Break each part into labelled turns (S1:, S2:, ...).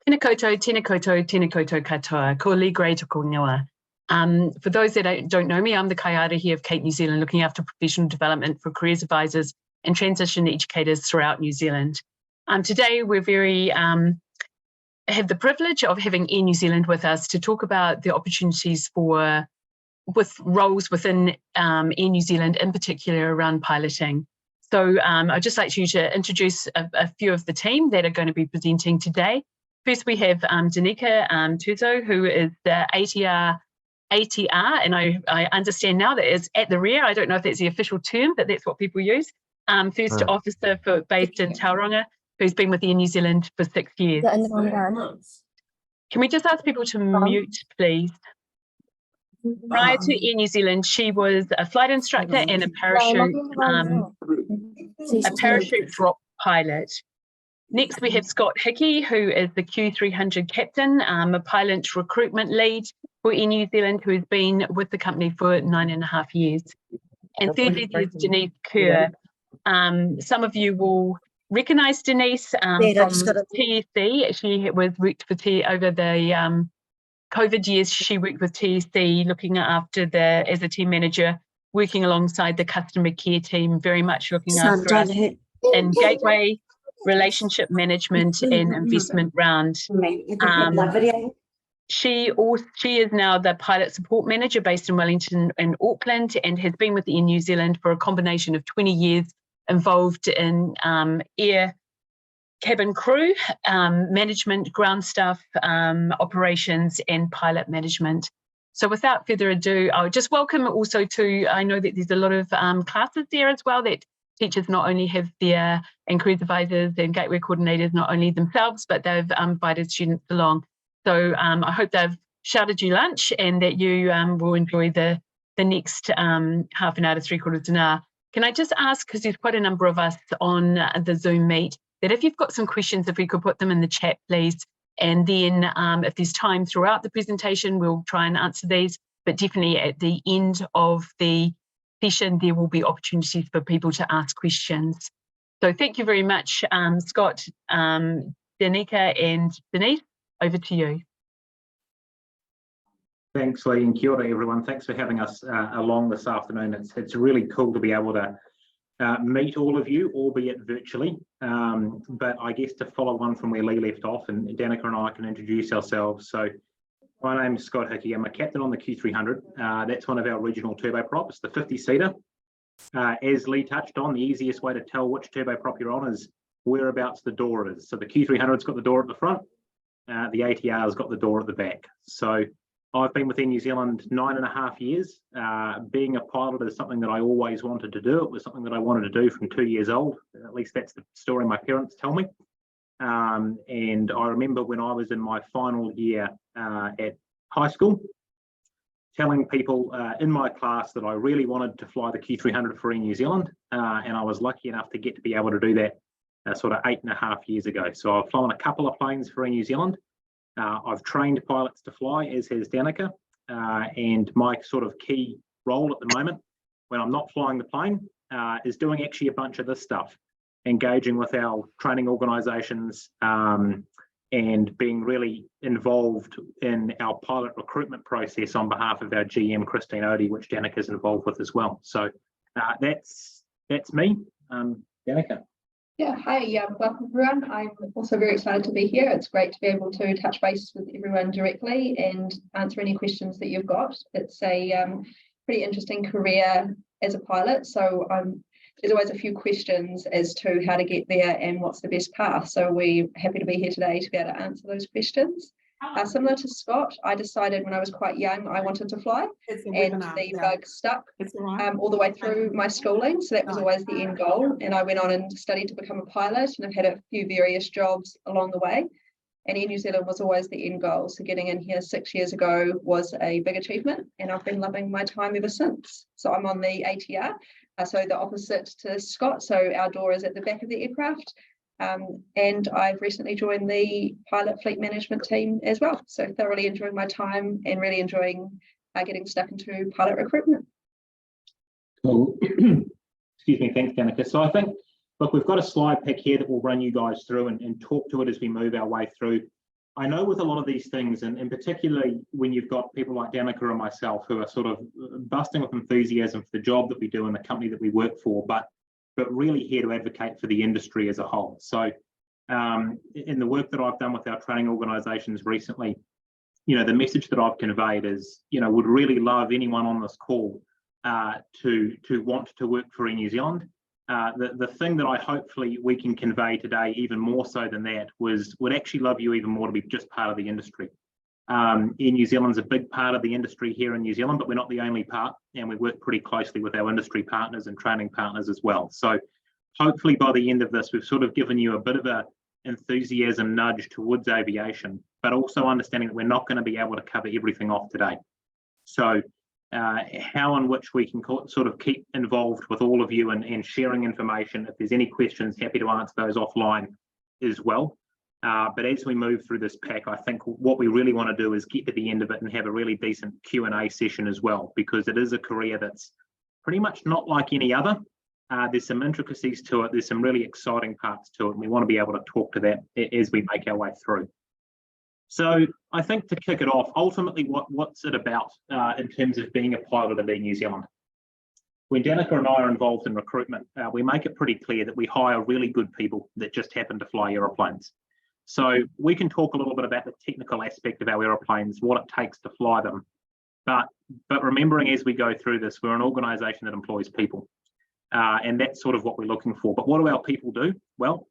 S1: Tēnā koutou, tēnā koutou, tēnā koutou katoa, ko li grei toko ingoa. For those that don't know me, I'm the kaiara here of Cape New Zealand, looking after professional development for careers advisors and transition educators throughout New Zealand. Today, we're very have the privilege of having Air New Zealand with us to talk about the opportunities with roles within Air New Zealand, in particular around piloting. So I'd just like you to introduce a few of the team that are going to be presenting today. First, we have Danica Tuzo, who is the ATR, and I understand now that is at the rear. I don't know if that's the official term, but that's what people use. First officer based in Tauranga, who's been with Air New Zealand for 6 years. Can we just ask people to mute, please? Prior to Air New Zealand, she was a flight instructor and a parachute drop pilot. Next, we have Scott Hickey, who is the Q300 captain, a pilot recruitment lead for Air New Zealand, who has been with the company for 9.5 years. And thirdly, there's Denise Kerr. Some of you will recognise Denise from TSC. She worked for over the COVID years. She worked with TSC, looking after as a team manager, working alongside the customer care team, very much looking after us in Gateway, relationship management and investment round. She is now the pilot support manager based in Wellington and Auckland, and has been with Air New Zealand for a combination of 20 years, involved in air cabin crew, management, ground staff, operations and pilot management. So without further ado, I would just welcome also I know that there's a lot of classes there as well that teachers not only have their, and careers advisors and gateway coordinators, not only themselves, but they've invited students along. So I hope they've shouted you lunch and that you will enjoy the next half an hour to 3/4 an hour. Can I just ask, because there's quite a number of us on the Zoom meet, that if you've got some questions, if we could put them in the chat, please. And then if there's time throughout the presentation, we'll try and answer these, but definitely at the end of the session, there will be opportunities for people to ask questions. So thank you very much, Scott, Danica and Denise, over to you.
S2: Thanks, Lee, and kia ora, everyone. Thanks for having us along this afternoon. It's really cool to be able to meet all of you, albeit virtually. But I guess to follow on from where Lee left off, and Danica and I can introduce ourselves. So my name is Scott Hickey. I'm a captain on the Q300. That's one of our regional turboprops, the 50-seater. As Lee touched on, the easiest way to tell which turboprop you're on is whereabouts the door is. So the Q300's got the door at the front, the ATR's got the door at the back. So I've been within New Zealand 9.5 years. Being a pilot is something that I always wanted to do. It was something that I wanted to do from 2 years old. At least that's the story my parents tell me. And I remember when I was in my final year at high school, telling people in my class that I really wanted to fly the Q300 for Air New Zealand. And I was lucky enough to get to be able to do that sort of 8.5 years ago. So I've flown a couple of planes for Air New Zealand. I've trained pilots to fly, as has Danica, and my sort of key role at the moment, when I'm not flying the plane, is doing actually a bunch of this stuff, engaging with our training organisations and being really involved in our pilot recruitment process on behalf of our GM, Christine Odie, which Danica is involved with as well. So that's me, Danica.
S3: Yeah, hi, welcome everyone. I'm also very excited to be here. It's great to be able to touch base with everyone directly and answer any questions that you've got. It's a pretty interesting career as a pilot, so there's always a few questions as to how to get there and what's the best path. So we're happy to be here today to be able to answer those questions. Similar to Scott, I decided when I was quite young I wanted to fly, and the bug stuck all the way through my schooling, so that was always the end goal. And I went on and studied to become a pilot, and I've had a few various jobs along the way, and Air New Zealand was always the end goal. So getting in here 6 years ago was a big achievement, and I've been loving my time ever since. So I'm on the ATR, so the opposite to Scott, so our door is at the back of the aircraft. And I've recently joined the pilot fleet management team as well. So thoroughly enjoying my time and really enjoying getting stuck into pilot recruitment.
S2: Cool. Excuse me, thanks, Danica. So I think, look, we've got a slide pack here that we'll run you guys through and talk to it as we move our way through. I know with a lot of these things, and particularly when you've got people like Danica and myself who are sort of busting with enthusiasm for the job that we do and the company that we work for, but really here to advocate for the industry as a whole. So in the work that I've done with our training organisations recently, the message that I've conveyed is, would really love anyone on this call to want to work for New Zealand. The thing that I hopefully we can convey today, even more so than that, would actually love you even more to be just part of the industry. New Zealand's a big part of the industry here in New Zealand, but we're not the only part, and we work pretty closely with our industry partners and training partners as well. So hopefully by the end of this, we've sort of given you a bit of a enthusiasm nudge towards aviation, but also understanding that we're not going to be able to cover everything off today. So how and which we can sort of keep involved with all of you and sharing information. If there's any questions, happy to answer those offline as well. But as we move through this pack, I think what we really want to do is get to the end of it and have a really decent Q&A session as well, because it is a career that's pretty much not like any other. There's some intricacies to it. There's some really exciting parts to it, and we want to be able to talk to that as we make our way through. So I think to kick it off, ultimately, what's it about in terms of being a pilot at Air New Zealand? When Danica and I are involved in recruitment, we make it pretty clear that we hire really good people that just happen to fly aeroplanes. So we can talk a little bit about the technical aspect of our aeroplanes, what it takes to fly them. But remembering as we go through this, we're an organisation that employs people. And that's sort of what we're looking for. But what do our people do? Well,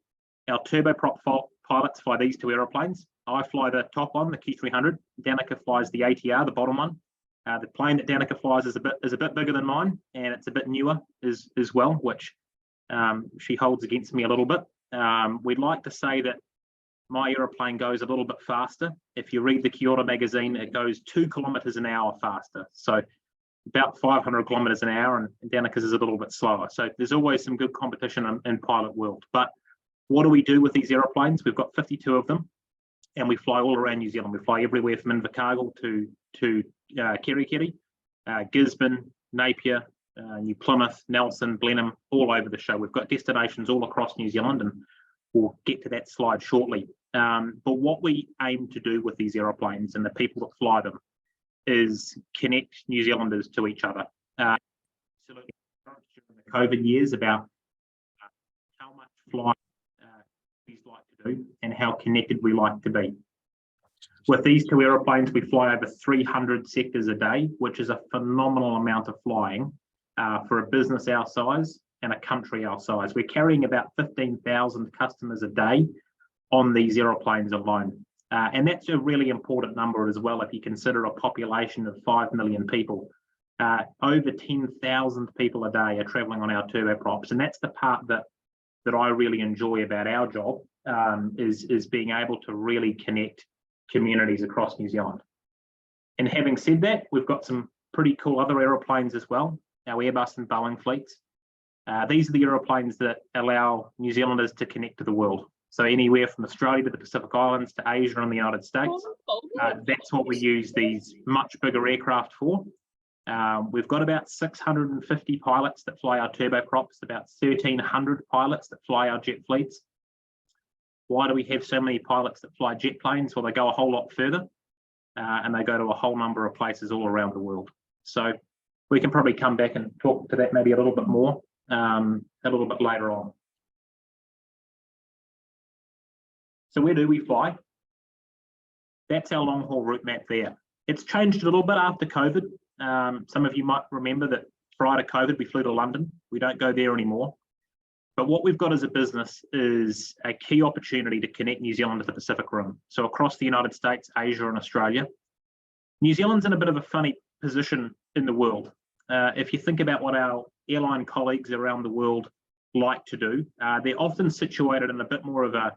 S2: our turboprop pilots fly these two aeroplanes. I fly the top one, the Q300. Danica flies the ATR, the bottom one. The plane that Danica flies is a bit bigger than mine, and it's a bit newer as well, which she holds against me a little bit. We'd like to say that my aeroplane goes a little bit faster. If you read the Kyoto magazine, it goes 2 kilometres an hour faster. So about 500 kilometres an hour, and Danica's is a little bit slower. So there's always some good competition in pilot world. But what do we do with these aeroplanes? We've got 52 of them, and we fly all around New Zealand. We fly everywhere from Invercargill to Kerikeri, Gisborne, Napier, New Plymouth, Nelson, Blenheim, all over the show. We've got destinations all across New Zealand, and we'll get to that slide shortly. But what we aim to do with these aeroplanes and the people that fly them is connect New Zealanders to each other. Absolutely, during the COVID years, about how much flying we like to do and how connected we like to be. With these two aeroplanes, we fly over 300 sectors a day, which is a phenomenal amount of flying for a business our size and a country our size. We're carrying about 15,000 customers a day on these aeroplanes alone. And that's a really important number as well if you consider a population of 5 million people. Over 10,000 people a day are travelling on our turboprops, and that's the part that I really enjoy about our job, is being able to really connect communities across New Zealand. And having said that, we've got some pretty cool other aeroplanes as well, our Airbus and Boeing fleets. These are the aeroplanes that allow New Zealanders to connect to the world. So anywhere from Australia to the Pacific Islands to Asia and the United States, that's what we use these much bigger aircraft for. We've got about 650 pilots that fly our turboprops, about 1,300 pilots that fly our jet fleets. Why do we have so many pilots that fly jet planes? Well, they go a whole lot further, and they go to a whole number of places all around the world. So we can probably come back and talk to that maybe a little bit more a little bit later on. So where do we fly? That's our long haul route map there. It's changed a little bit after COVID. Some of you might remember that prior to COVID, we flew to London. We don't go there anymore. But what we've got as a business is a key opportunity to connect New Zealand to the Pacific Rim. So across the United States, Asia and Australia. New Zealand's in a bit of a funny position in the world. If you think about what our airline colleagues around the world like to do, they're often situated in a bit more of a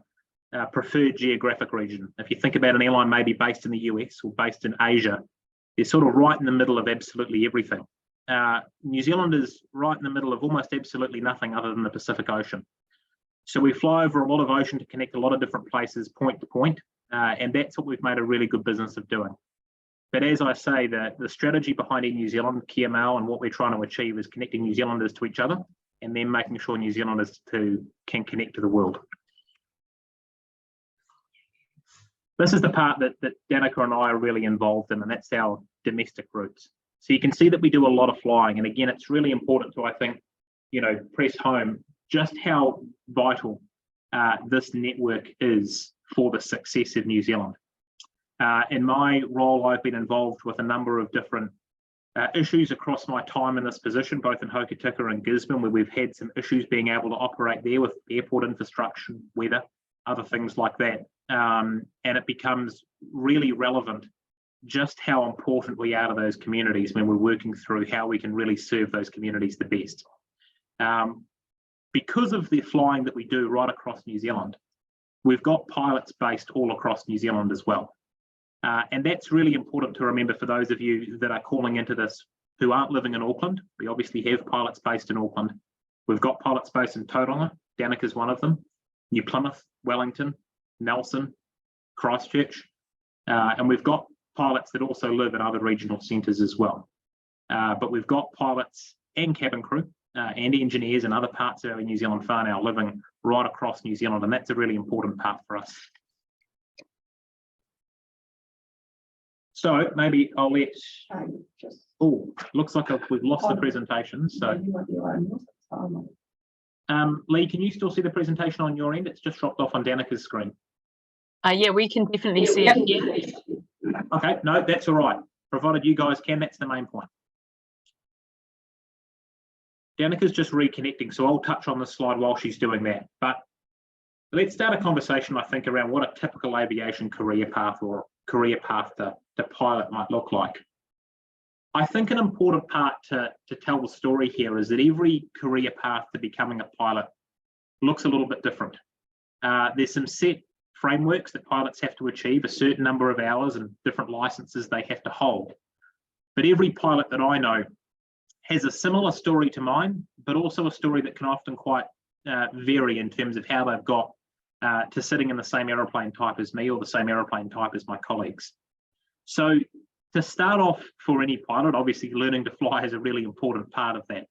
S2: preferred geographic region. If you think about an airline maybe based in the US or based in Asia, they're sort of right in the middle of absolutely everything. New Zealand is right in the middle of almost absolutely nothing other than the Pacific Ocean. So we fly over a lot of ocean to connect a lot of different places point to point, and that's what we've made a really good business of doing. But as I say, the strategy behind New Zealand, KML, and what we're trying to achieve is connecting New Zealanders to each other and then making sure New Zealanders can connect to the world. This is the part that Danica and I are really involved in, and that's our domestic routes. So you can see that we do a lot of flying. And again, it's really important to, I think, press home just how vital this network is for the success of New Zealand. In my role, I've been involved with a number of different issues across my time in this position, both in Hokitika and Gisborne, where we've had some issues being able to operate there with airport infrastructure, weather, other things like that. And it becomes really relevant just how important we are to those communities when we're working through how we can really serve those communities the best. Because of the flying that we do right across New Zealand, we've got pilots based all across New Zealand as well. And that's really important to remember for those of you that are calling into this who aren't living in Auckland. We obviously have pilots based in Auckland. We've got pilots based in Tauranga. Danica's one of them. New Plymouth, Wellington, Nelson, Christchurch. And we've got pilots that also live in other regional centres as well. But we've got pilots and cabin crew and engineers in other parts of our New Zealand whānau living right across New Zealand. And that's a really important part for us. So maybe I'll let, oh, looks like we've lost the presentation. So Lee, can you still see the presentation on your end? It's just dropped off on Danica's screen.
S1: Yeah, we can definitely see it.
S2: Okay, no, that's all right. Provided you guys can, that's the main point. Danica's just reconnecting, so I'll touch on this slide while she's doing that. But let's start a conversation, I think, around what a typical aviation career path or career path to pilot might look like. I think an important part to tell the story here is that every career path to becoming a pilot looks a little bit different. There's some set frameworks that pilots have to achieve, a certain number of hours and different licenses they have to hold. But every pilot that I know has a similar story to mine, but also a story that can often quite vary in terms of how they've got to sitting in the same aeroplane type as me or the same aeroplane type as my colleagues. So to start off for any pilot, obviously learning to fly is a really important part of that.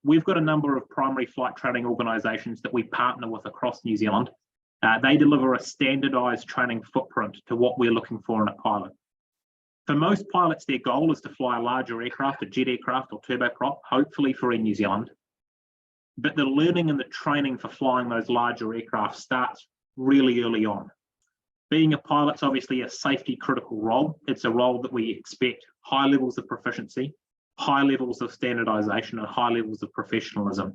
S2: We've got a number of primary flight training organisations that we partner with across New Zealand. They deliver a standardised training footprint to what we're looking for in a pilot. For most pilots, their goal is to fly a larger aircraft, a jet aircraft or turboprop, hopefully for in New Zealand. But the learning and the training for flying those larger aircraft starts really early on. Being a pilot's obviously a safety critical role. It's a role that we expect high levels of proficiency, high levels of standardisation and high levels of professionalism.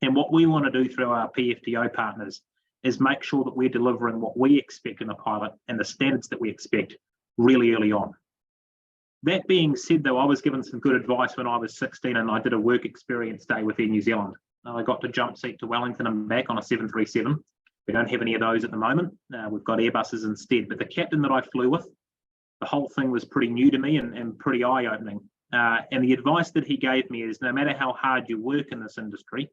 S2: And what we want to do through our PFDO partners is make sure that we're delivering what we expect in a pilot and the standards that we expect really early on. That being said, though, I was given some good advice when I was 16 and I did a work experience day with Air New Zealand. I got to jump seat to Wellington and back on a 737. We don't have any of those at the moment. We've got Airbuses instead. But the captain that I flew with, the whole thing was pretty new to me and pretty eye-opening. And the advice that he gave me is no matter how hard you work in this industry,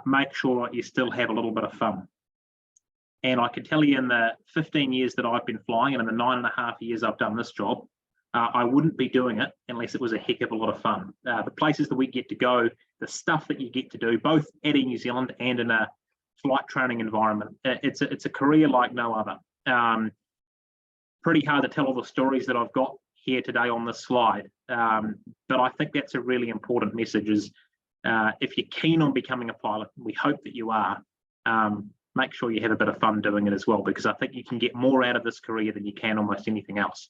S2: make sure you still have a little bit of fun. And I can tell you in the 15 years that I've been flying and in the 9.5 years I've done this job, I wouldn't be doing it unless it was a heck of a lot of fun. The places that we get to go, the stuff that you get to do, both at Air New Zealand and in a flight training environment, it's a career like no other. Pretty hard to tell all the stories that I've got here today on this slide, but I think that's a really important message is if you're keen on becoming a pilot, we hope that you are, make sure you have a bit of fun doing it as well, because I think you can get more out of this career than you can almost anything else.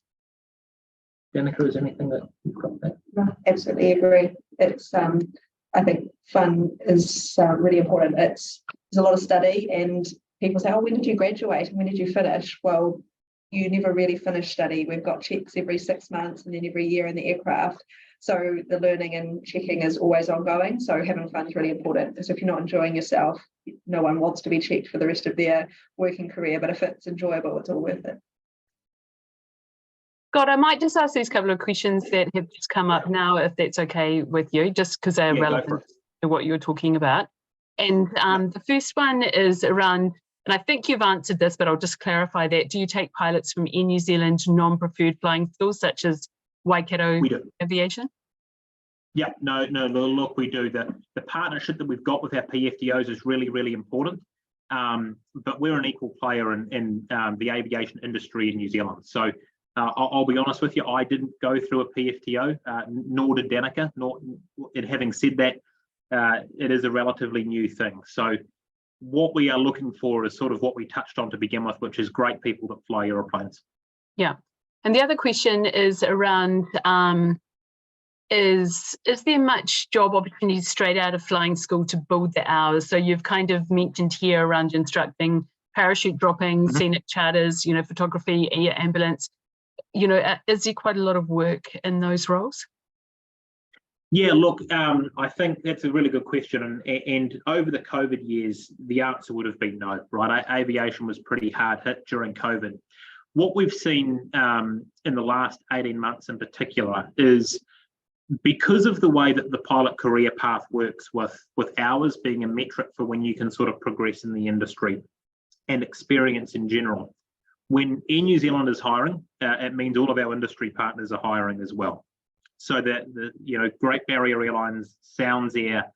S2: Danica, is there anything that you've got there?
S3: No, absolutely agree. It's I think fun is really important. There's a lot of study and people say, oh, when did you graduate and when did you finish? Well, you never really finish study. We've got checks every 6 months and then every year in the aircraft. So the learning and checking is always ongoing. So having fun is really important, because if you're not enjoying yourself, no one wants to be checked for the rest of their working career. But if it's enjoyable, it's all worth it.
S1: God, I might just ask these couple of questions that have just come up now, if that's okay with you, just because they're relevant to what you're talking about. And the first one is around, and I think you've answered this, but I'll just clarify that. Do you take pilots from Air New Zealand non-preferred flying schools, such as Waikato Aviation?
S2: Yeah, no, look, we do. The partnership that we've got with our PFDOs is really, really important. but we're an equal player in the aviation industry in New Zealand. So I'll be honest with you, I didn't go through a PFTO, nor did Danica. And having said that, it is a relatively new thing. So what we are looking for is sort of what we touched on to begin with, which is great people that fly aeroplanes.
S1: Yeah. And the other question is around, is there much job opportunity straight out of flying school to build the hours? So you've kind of mentioned here around instructing parachute dropping, scenic charters, photography, air ambulance. Is there quite a lot of work in those roles?
S2: Yeah, look, I think that's a really good question. And over the COVID years, the answer would have been no, right? Aviation was pretty hard hit during COVID. What we've seen in the last 18 months in particular is, because of the way that the pilot career path works with hours being a metric for when you can sort of progress in the industry and experience in general, when Air New Zealand is hiring, it means all of our industry partners are hiring as well. So that the Great Barrier Airlines, Sounds Air,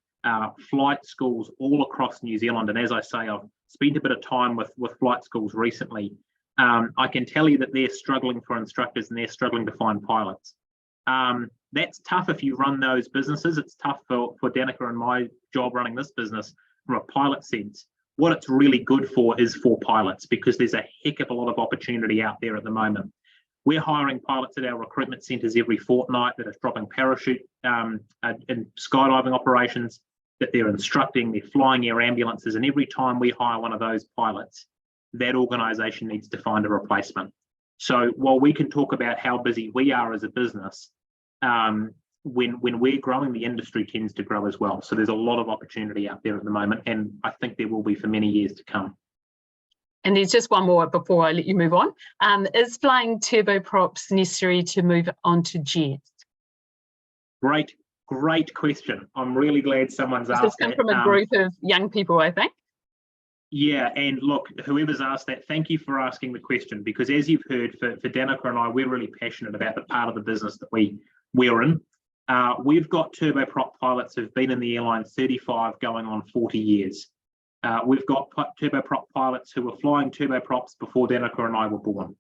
S2: flight schools all across New Zealand, and as I say, I've spent a bit of time with flight schools recently. I can tell you that they're struggling for instructors and they're struggling to find pilots. That's tough if you run those businesses. It's tough for Danica and my job running this business from a pilot sense. What it's really good for is for pilots, because there's a heck of a lot of opportunity out there at the moment. We're hiring pilots at our recruitment centres every fortnight that are dropping parachute in skydiving operations, that they're instructing, they're flying air ambulances, and every time we hire one of those pilots, that organisation needs to find a replacement. So while we can talk about how busy we are as a business, when we're growing, the industry tends to grow as well. So there's a lot of opportunity out there at the moment, and I think there will be for many years to come.
S1: And there's just one more before I let you move on. Is flying turboprops necessary to move on to jets?
S2: Great question. I'm really glad someone's asked that.
S1: This comes from a group of young people, I think.
S2: Yeah, and look, whoever's asked that, thank you for asking the question, because as you've heard, for Danica and I, we're really passionate about the part of the business that we're in. We've got turboprop pilots who've been in the airline 35 going on 40 years. We've got turboprop pilots who were flying turboprops before Danica and I were born.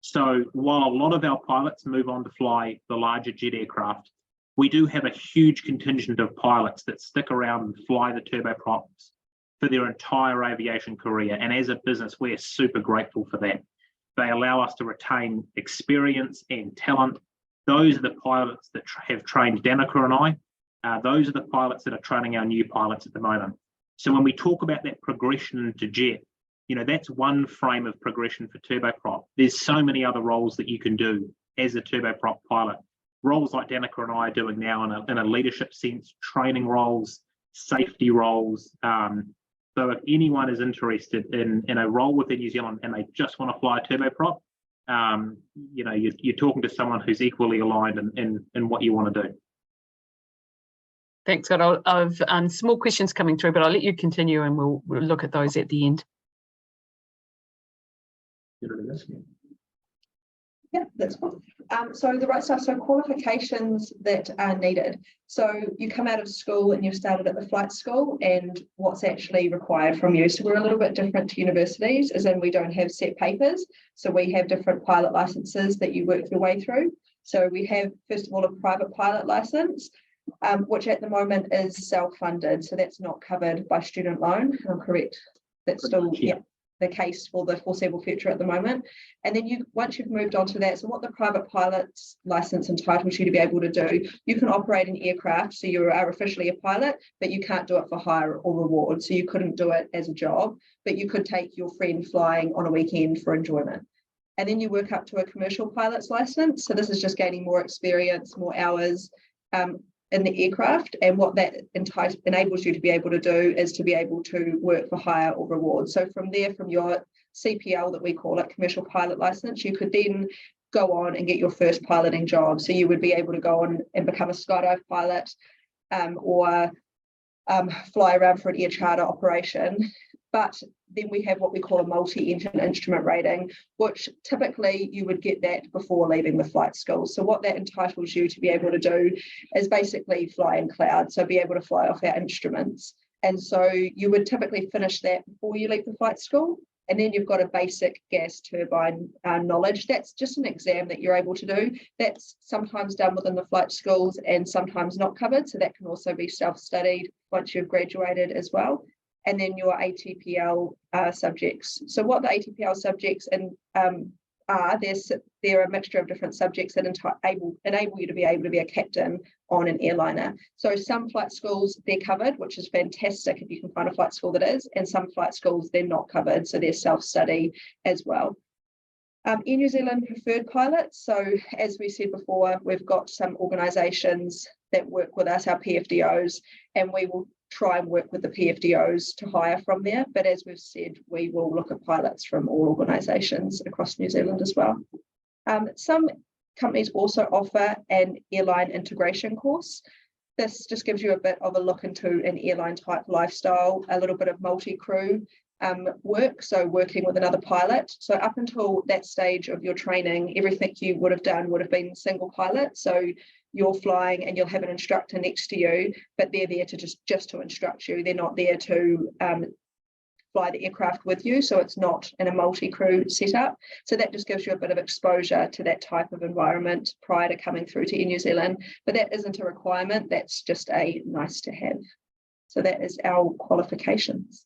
S2: So while a lot of our pilots move on to fly the larger jet aircraft, we do have a huge contingent of pilots that stick around and fly the turboprops for their entire aviation career. And as a business, we're super grateful for that. They allow us to retain experience and talent. Those are the pilots that have trained Danica and I. Those are the pilots that are training our new pilots at the moment. So when we talk about that progression to jet, that's one frame of progression for turboprop. There's so many other roles that you can do as a turboprop pilot. Roles like Danica and I are doing now in a leadership sense, training roles, safety roles. So if anyone is interested in a role within New Zealand and they just want to fly a turboprop, you're talking to someone who's equally aligned in what you want to do.
S1: Thanks, Scott. I've some more questions coming through, but I'll let you continue and we'll look at those at the end.
S3: Yeah, that's fine. So the right stuff, so qualifications that are needed. So you come out of school and you've started at the flight school, and what's actually required from you. So we're a little bit different to universities, as in we don't have set papers. So we have different pilot licenses that you work your way through. So we have, first of all, a private pilot license, which at the moment is self-funded. So that's not covered by student loan. I'm correct. That's still, yeah, the case for the foreseeable future at the moment. And then once you've moved on to that, so what the private pilot's license entitles you to be able to do, you can operate an aircraft, so you are officially a pilot, but you can't do it for hire or reward. So you couldn't do it as a job, but you could take your friend flying on a weekend for enjoyment. And then you work up to a commercial pilot's license. So this is just gaining more experience, more hours in the aircraft, and what that enables you to be able to do is to be able to work for hire or reward. So from there, from your CPL, that we call it, commercial pilot license, you could then go on and get your first piloting job. So you would be able to go on and become a skydive pilot or fly around for an air charter operation. But then we have what we call a multi-engine instrument rating, which typically you would get that before leaving the flight school. So what that entitles you to be able to do is basically fly in cloud, so be able to fly off our instruments. And so you would typically finish that before you leave the flight school. And then you've got a basic gas turbine knowledge. That's just an exam that you're able to do. That's sometimes done within the flight schools and sometimes not covered. So that can also be self-studied once you've graduated as well. And then your ATPL subjects. So what the ATPL subjects are, they're a mixture of different subjects that enable you to be able to be a captain on an airliner. So some flight schools, they're covered, which is fantastic if you can find a flight school that is, and some flight schools, they're not covered, so they're self-study as well. Air New Zealand preferred pilots. So as we said before, we've got some organisations that work with us, our PFDOs, and we will try and work with the PFDOs to hire from there. But as we've said, we will look at pilots from all organisations across New Zealand as well. Some companies also offer an airline integration course. This just gives you a bit of a look into an airline type lifestyle, a little bit of multi-crew work, so working with another pilot. So up until that stage of your training, everything you would have done would have been single pilot. So you're flying and you'll have an instructor next to you, but they're there to just to instruct you. They're not there to fly the aircraft with you, so it's not in a multi-crew setup. So that just gives you a bit of exposure to that type of environment prior to coming through to Air New Zealand, but that isn't a requirement, that's just a nice to have. So that is our qualifications.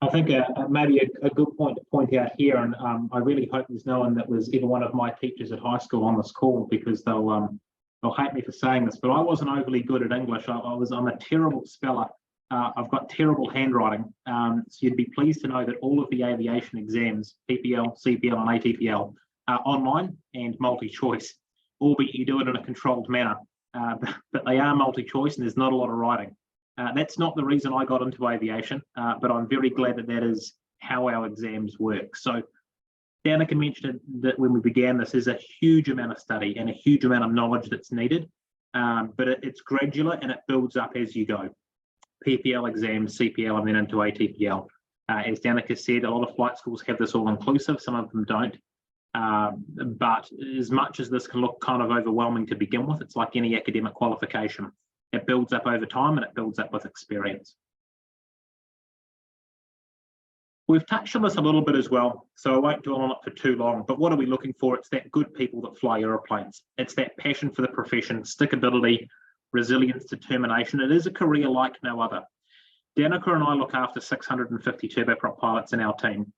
S2: I think maybe a good point to point out here, and I really hope there's no one that was either one of my teachers at high school on this call, because they'll hate me for saying this, but I wasn't overly good at English. I'm a terrible speller. I've got terrible handwriting. So you'd be pleased to know that all of the aviation exams, PPL, CPL, and ATPL, are online and multi-choice, albeit you do it in a controlled manner. But they are multi-choice, and there's not a lot of writing. That's not the reason I got into aviation, but I'm very glad that that is how our exams work. So Danica mentioned that when we began, this is a huge amount of study and a huge amount of knowledge that's needed, but it's gradual and it builds up as you go. PPL exams, CPL, and then into ATPL. As Danica said, a lot of flight schools have this all-inclusive, some of them don't. But as much as this can look kind of overwhelming to begin with, it's like any academic qualification. It builds up over time and it builds up with experience. We've touched on this a little bit as well, so I won't dwell on it for too long, but what are we looking for? It's that good people that fly aeroplanes. It's that passion for the profession, stickability, resilience, determination. It is a career like no other. Danica and I look after 650 turboprop pilots in our team,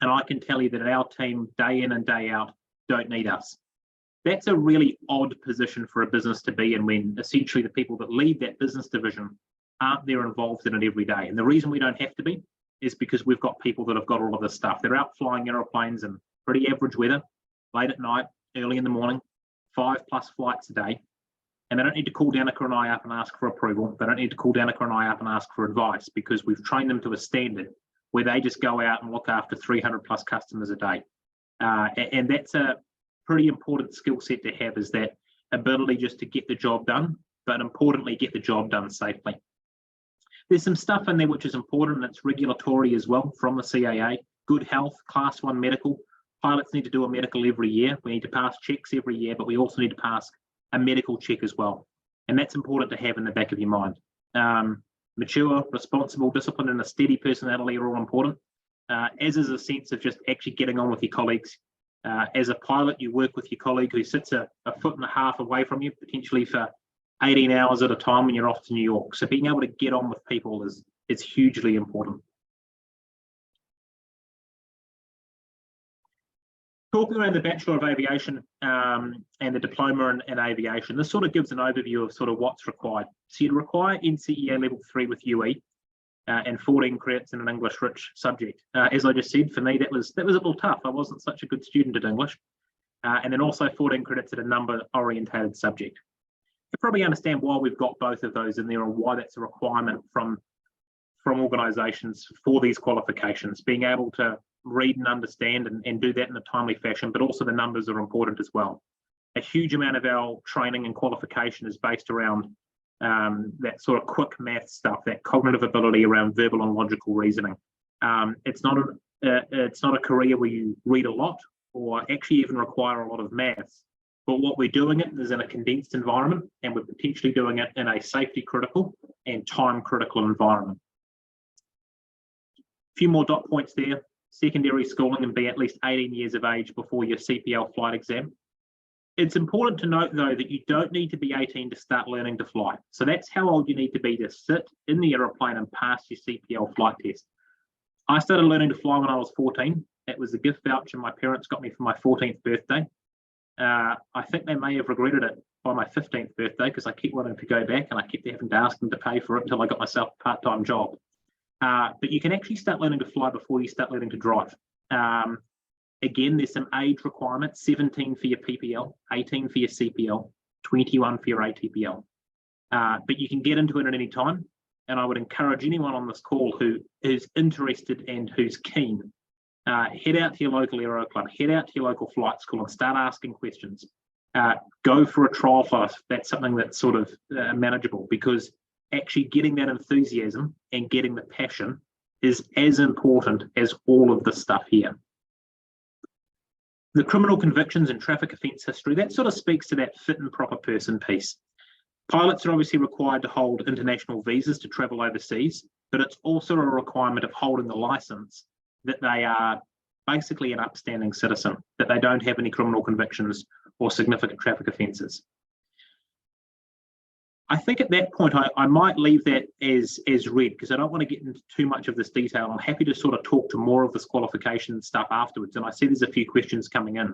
S2: and I can tell you that our team, day in and day out, don't need us. That's a really odd position for a business to be in, when essentially the people that lead that business division aren't there involved in it every day. And the reason we don't have to be is because we've got people that have got all of this stuff. They're out flying aeroplanes in pretty average weather, late at night, early in the morning, 5+ flights a day. And they don't need to call Danica and I up and ask for approval. They don't need to call Danica and I up and ask for advice, because we've trained them to a standard where they just go out and look after 300+ customers a day. And that's a pretty important skill set to have, is that ability just to get the job done, but importantly, get the job done safely. There's some stuff in there which is important, and it's regulatory as well from the CAA. Good health, class 1 medical. Pilots need to do a medical every year. We need to pass checks every year, but we also need to pass a medical check as well. And that's important to have in the back of your mind. Mature, responsible, disciplined, and a steady personality are all important, as is a sense of just actually getting on with your colleagues. As a pilot, you work with your colleague who sits a foot and a half away from you, potentially for 18 hours at a time when you're off to New York. So being able to get on with people is hugely important. Talking around the Bachelor of Aviation and the Diploma in Aviation, this sort of gives an overview of sort of what's required. So you'd require NCEA Level 3 with UE and 14 credits in an English-rich subject. As I just said, for me, that was a little tough. I wasn't such a good student at English. And then also 14 credits at a number-orientated subject. You probably understand why we've got both of those in there, and why that's a requirement from organisations for these qualifications. Being able to read and understand and do that in a timely fashion, but also the numbers are important as well. A huge amount of our training and qualification is based around that sort of quick math stuff, that cognitive ability around verbal and logical reasoning. It's not a career where you read a lot or actually even require a lot of maths. But what we're doing it is in a condensed environment, and we're potentially doing it in a safety critical and time critical environment. few more dot points there. Secondary schooling and be at least 18 years of age before your CPL flight exam. It's important to note, though, that you don't need to be 18 to start learning to fly. So that's how old you need to be to sit in the aeroplane and pass your CPL flight test. I started learning to fly when I was 14. That was a gift voucher my parents got me for my 14th birthday. I think they may have regretted it by my 15th birthday because I kept wanting to go back and I kept having to ask them to pay for it until I got myself a part-time job. But you can actually start learning to fly before you start learning to drive. Again, there's some age requirements: 17 for your PPL, 18 for your CPL, 21 for your ATPL. But you can get into it at any time. And I would encourage anyone on this call who is interested and who's keen, head out to your local aero club, head out to your local flight school and start asking questions. Go for a trial flight. That's something that's sort of manageable, because actually getting that enthusiasm and getting the passion is as important as all of this stuff here. The criminal convictions and traffic offence history, that sort of speaks to that fit and proper person piece. Pilots are obviously required to hold international visas to travel overseas, but it's also a requirement of holding the licence that they are basically an upstanding citizen, that they don't have any criminal convictions or significant traffic offences. I think at that point, I might leave that as read, because I don't want to get into too much of this detail. I'm happy to sort of talk to more of this qualification stuff afterwards, and I see there's a few questions coming in.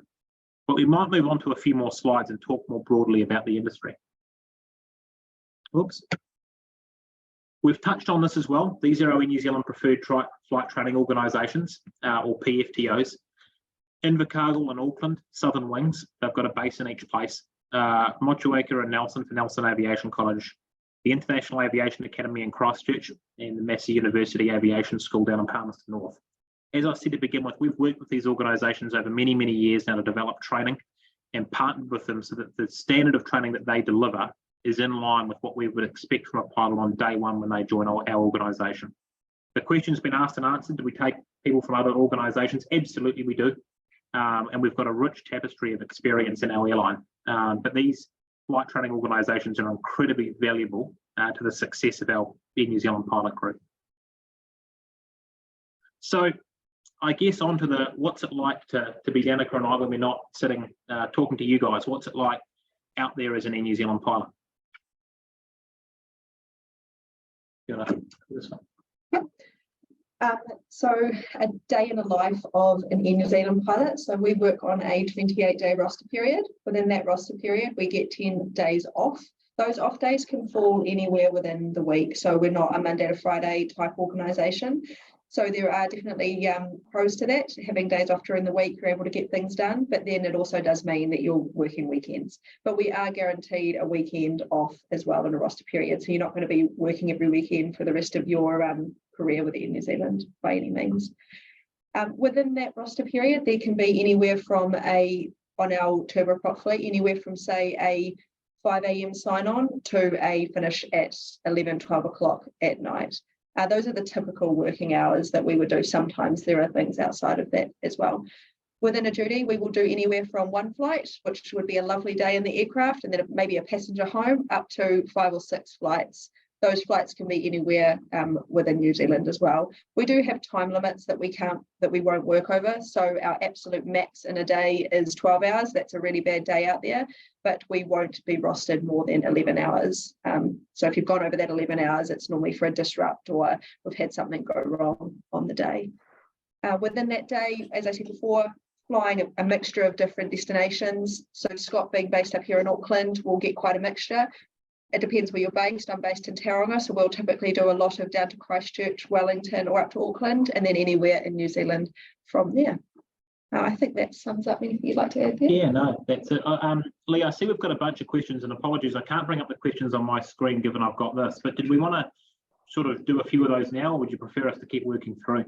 S2: But we might move on to a few more slides and talk more broadly about the industry. Oops. We've touched on this as well. These are our New Zealand Preferred Flight Training Organisations, or PFTOs. Invercargill and Auckland, Southern Wings, they've got a base in each place. Motueka and Nelson for Nelson Aviation College, the International Aviation Academy in Christchurch, and the Massey University Aviation School down in Palmerston North. As I said to begin with, we've worked with these organisations over many, many years now to develop training and partnered with them so that the standard of training that they deliver is in line with what we would expect from a pilot on day one when they join our organisation. The question's been asked and answered. Do we take people from other organisations? Absolutely we do. And we've got a rich tapestry of experience in our airline. But these flight training organisations are incredibly valuable to the success of our Air New Zealand pilot group. So I guess on to the what's it like to be Danica and I when we're not sitting talking to you guys. What's it like out there as an Air New Zealand pilot? You want to do this one?
S3: So a day in the life of an Air New Zealand pilot. So we work on a 28-day roster period. Within that roster period, we get 10 days off. Those off days can fall anywhere within the week. So we're not a Monday to Friday type organisation. So there are definitely pros to that. Having days off during the week, you're able to get things done, but then it also does mean that you're working weekends. But we are guaranteed a weekend off as well in a roster period. So you're not going to be working every weekend for the rest of your career with Air New Zealand by any means. Within that roster period, there can be anywhere from on our turboprop fleet, anywhere from say a 5 a.m. sign on to a finish at 11, 12 o'clock at night. Those are the typical working hours that we would do. Sometimes there are things outside of that as well. Within a duty, we will do anywhere from one flight, which would be a lovely day in the aircraft, and then maybe a passenger home, up to 5 or 6 flights. Those flights can be anywhere within New Zealand as well. We do have time limits that we won't work over. So our absolute max in a day is 12 hours. That's a really bad day out there, but we won't be rostered more than 11 hours. So if you've gone over that 11 hours, it's normally for a disrupt or we've had something go wrong on the day. Within that day, as I said before, flying a mixture of different destinations. So Scott being based up here in Auckland, will get quite a mixture. It depends where you're based. I'm based in Tauranga, so we'll typically do a lot of down to Christchurch, Wellington, or up to Auckland, and then anywhere in New Zealand from there. I think that sums up anything you'd like to add there.
S2: Yeah, no, that's it. Lee, I see we've got a bunch of questions, and apologies, I can't bring up the questions on my screen given I've got this, but did we want to sort of do a few of those now, or would you prefer us to keep working through?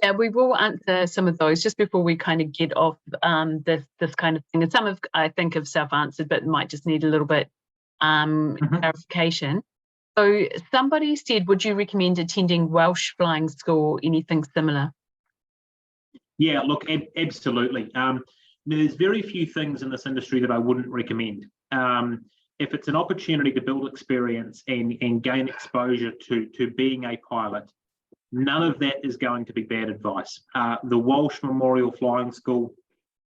S1: Yeah, we will answer some of those just before we kind of get off this kind of thing. And some of, I think, have self-answered, but might just need a little bit clarification. So somebody said, would you recommend attending Welsh flying school or anything similar?
S2: Yeah, look, absolutely. There's very few things in this industry that I wouldn't recommend. If it's an opportunity to build experience and gain exposure to being a pilot, None of that is going to be bad advice. The Walsh Memorial Flying School,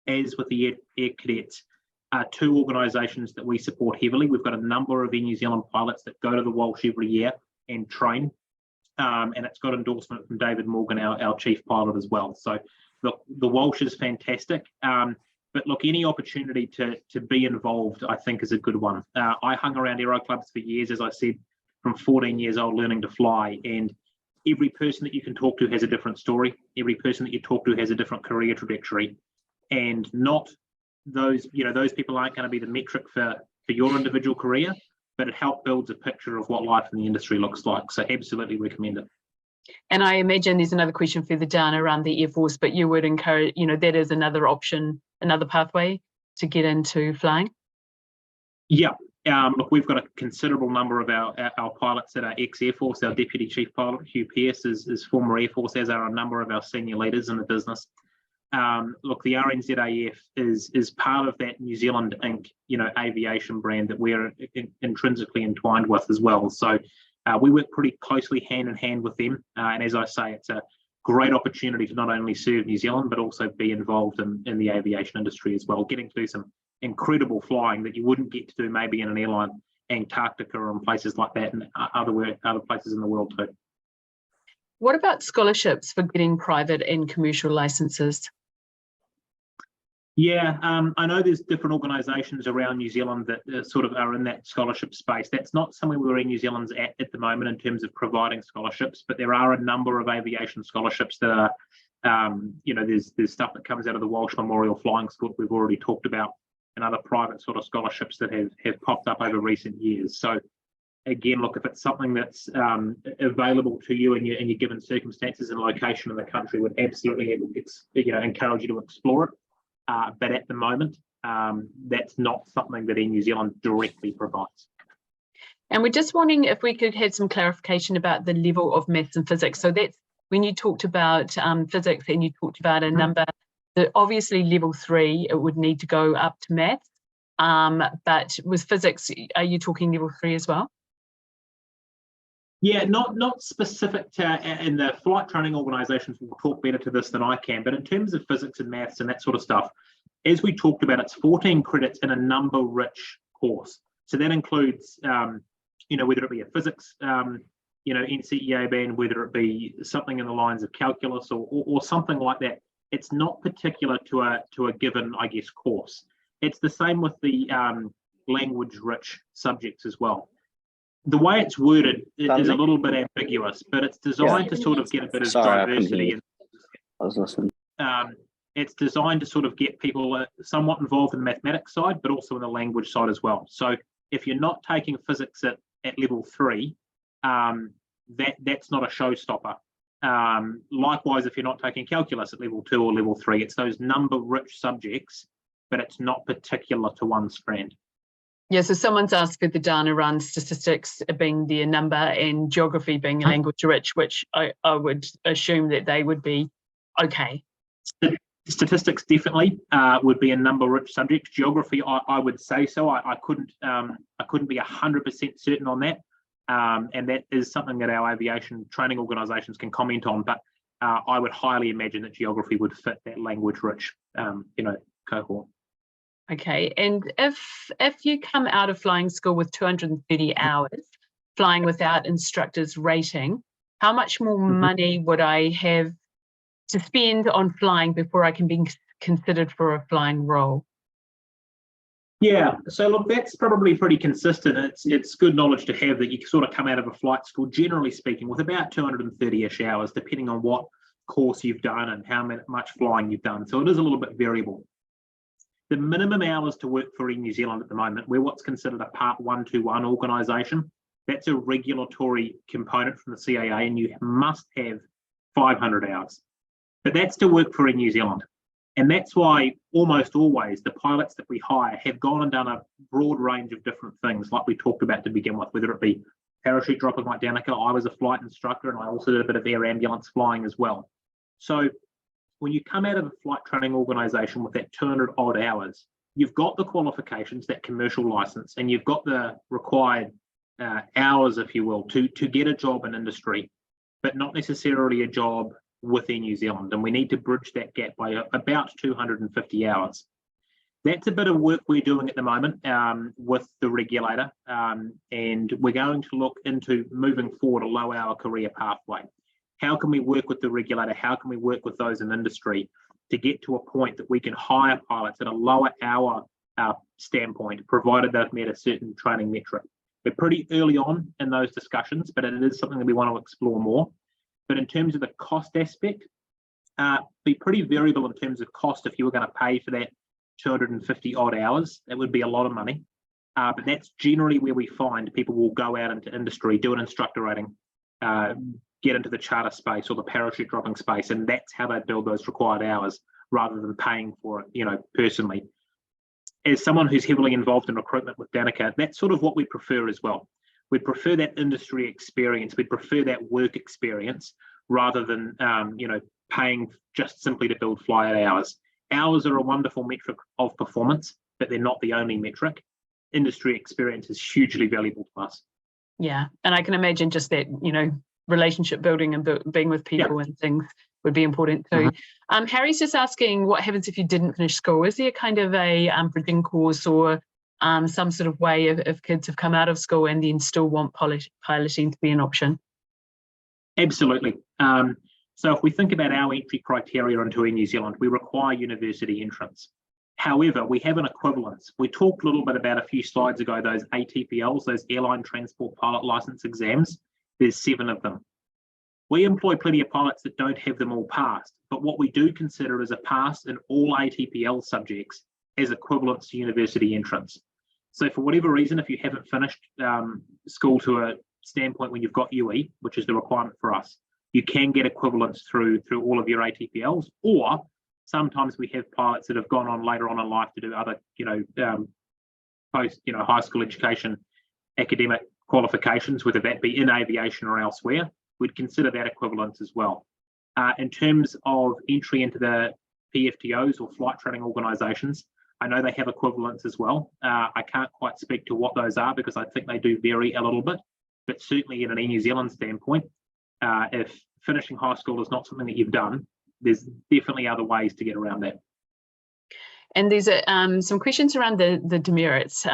S2: as with the Air Cadets, are two organisations that we support heavily. We've got a number of Air New Zealand pilots that go to the Walsh every year and train, and it's got endorsement from David Morgan, our chief pilot, as well. So look, the Walsh is fantastic. But look, any opportunity to be involved, I think, is a good one. I hung around aero clubs for years, as I said, from 14 years old, learning to fly, and every person that you can talk to has a different story. Every person that you talk to has a different career trajectory, and not those people aren't going to be the metric for your individual career, but it helps builds a picture of what life in the industry looks like. So absolutely recommend it.
S1: And I imagine there's another question further down around the Air Force, but you would encourage, that is another option, another pathway to get into flying? Yeah.
S2: Look, we've got a considerable number of our pilots that are ex-Air Force. Our Deputy Chief Pilot, Hugh Pearce, is former Air Force, as are a number of our senior leaders in the business. Look, the RNZAF is part of that New Zealand Inc. Aviation brand that we're intrinsically entwined with as well. So we work pretty closely hand in hand with them. And as I say, it's a great opportunity to not only serve New Zealand, but also be involved in the aviation industry as well, getting to do some incredible flying that you wouldn't get to do maybe in an airline, Antarctica and places like that, and other places in the world too.
S1: What about scholarships for getting private and commercial licenses?
S2: Yeah, I know there's different organisations around New Zealand that sort of are in that scholarship space. That's not something where New Zealand's at the moment in terms of providing scholarships, but there are a number of aviation scholarships that are, there's stuff that comes out of the Walsh Memorial Flying School we've already talked about, and other private sort of scholarships that have popped up over recent years. So again, look, if it's something that's available to you in your given circumstances and location in the country, would absolutely encourage you to explore it. But at the moment, that's not something that Air New Zealand directly provides.
S1: And we're just wondering if we could have some clarification about the level of maths and physics. So that's when you talked about physics and you talked about a number, that obviously level 3, it would need to go up to maths. But with physics, are you talking level 3 as well?
S2: Yeah, not specific to, and the flight training organisations will talk better to this than I can, but in terms of physics and maths and that sort of stuff, as we talked about, it's 14 credits in a number-rich course. So that includes, whether it be a physics, NCEA band, whether it be something in the lines of calculus or something like that. It's not particular to a given, I guess, course. It's the same with the language-rich subjects as well. The way it's worded is a little bit ambiguous, but it's designed to sort of get a bit of diversity.
S4: I was listening.
S2: It's designed to sort of get people somewhat involved in the mathematics side, but also in the language side as well. So if you're not taking physics at level 3, that's not a showstopper. Likewise, if you're not taking calculus at level 2 or level 3, it's those number-rich subjects, but it's not particular to one strand.
S1: Yeah, so someone's asked further down around statistics being the number and geography being language rich, which I would assume that they would be okay.
S2: Statistics definitely would be a number rich subject. Geography, I would say so. I couldn't be 100% certain on that, and that is something that our aviation training organisations can comment on. But I would highly imagine that geography would fit that language rich, cohort.
S1: Okay, and if you come out of flying school with 230 hours flying without instructor's rating, how much more money would I have to spend on flying before I can be considered for a flying role?
S2: Yeah, so look, that's probably pretty consistent. It's good knowledge to have that you sort of come out of a flight school, generally speaking, with about 230-ish hours, depending on what course you've done and how much flying you've done. So it is a little bit variable. The minimum hours to work for Air New Zealand at the moment, we're what's considered a Part 121 organisation. That's a regulatory component from the CAA, and you must have 500 hours. But that's to work for Air New Zealand. And that's why almost always the pilots that we hire have gone and done a broad range of different things, like we talked about to begin with, whether it be parachute dropping like Danica. I was a flight instructor and I also did a bit of air ambulance flying as well. So when you come out of a flight training organisation with that 200 odd hours, you've got the qualifications, that commercial licence, and you've got the required hours, if you will, to get a job in industry. but not necessarily a job within New Zealand. And we need to bridge that gap by about 250 hours. That's a bit of work we're doing at the moment with the regulator, and we're going to look into moving forward a low-hour career pathway. How can we work with the regulator? How can we work with those in industry to get to a point that we can hire pilots at a lower hour standpoint, provided they've met a certain training metric? We're pretty early on in those discussions, but it is something that we want to explore more. But in terms of the cost aspect, be pretty variable in terms of cost. If you were going to pay for that 250 odd hours, that would be a lot of money. But that's generally where we find people will go out into industry, do an instructor rating, get into the charter space or the parachute dropping space, and that's how they build those required hours rather than paying for it, personally. As someone who's heavily involved in recruitment with Danica, that's sort of what we prefer as well. We prefer that industry experience. We prefer that work experience rather than, paying just simply to build fly-out hours. Hours are a wonderful metric of performance, but they're not the only metric. Industry experience is hugely valuable to us.
S1: Yeah, and I can imagine just that, relationship building and being with people and things would be important too. Harry's just asking, what happens if you didn't finish school? Is there kind of a bridging course or some sort of way if kids have come out of school and then still want piloting to be an option?
S2: Absolutely. So if we think about our entry criteria into Air New Zealand, we require university entrance. However, we have an equivalence. We talked a little bit about a few slides ago, those ATPLs, those airline transport pilot license exams. There's 7 of them. We employ plenty of pilots that don't have them all passed, but what we do consider is a pass in all ATPL subjects as equivalents to university entrance. So for whatever reason, if you haven't finished school to a standpoint when you've got UE, which is the requirement for us, you can get equivalents through all of your ATPLs, or sometimes we have pilots that have gone on later on in life to do other, post, high school education, academic qualifications, whether that be in aviation or elsewhere. We'd consider that equivalence as well. In terms of entry into the PFTOs or flight training organisations, I know they have equivalents as well. I can't quite speak to what those are because I think they do vary a little bit, but certainly in an Air New Zealand standpoint, if finishing high school is not something that you've done, there's definitely other ways to get around that.
S1: And there's some questions around the demerits.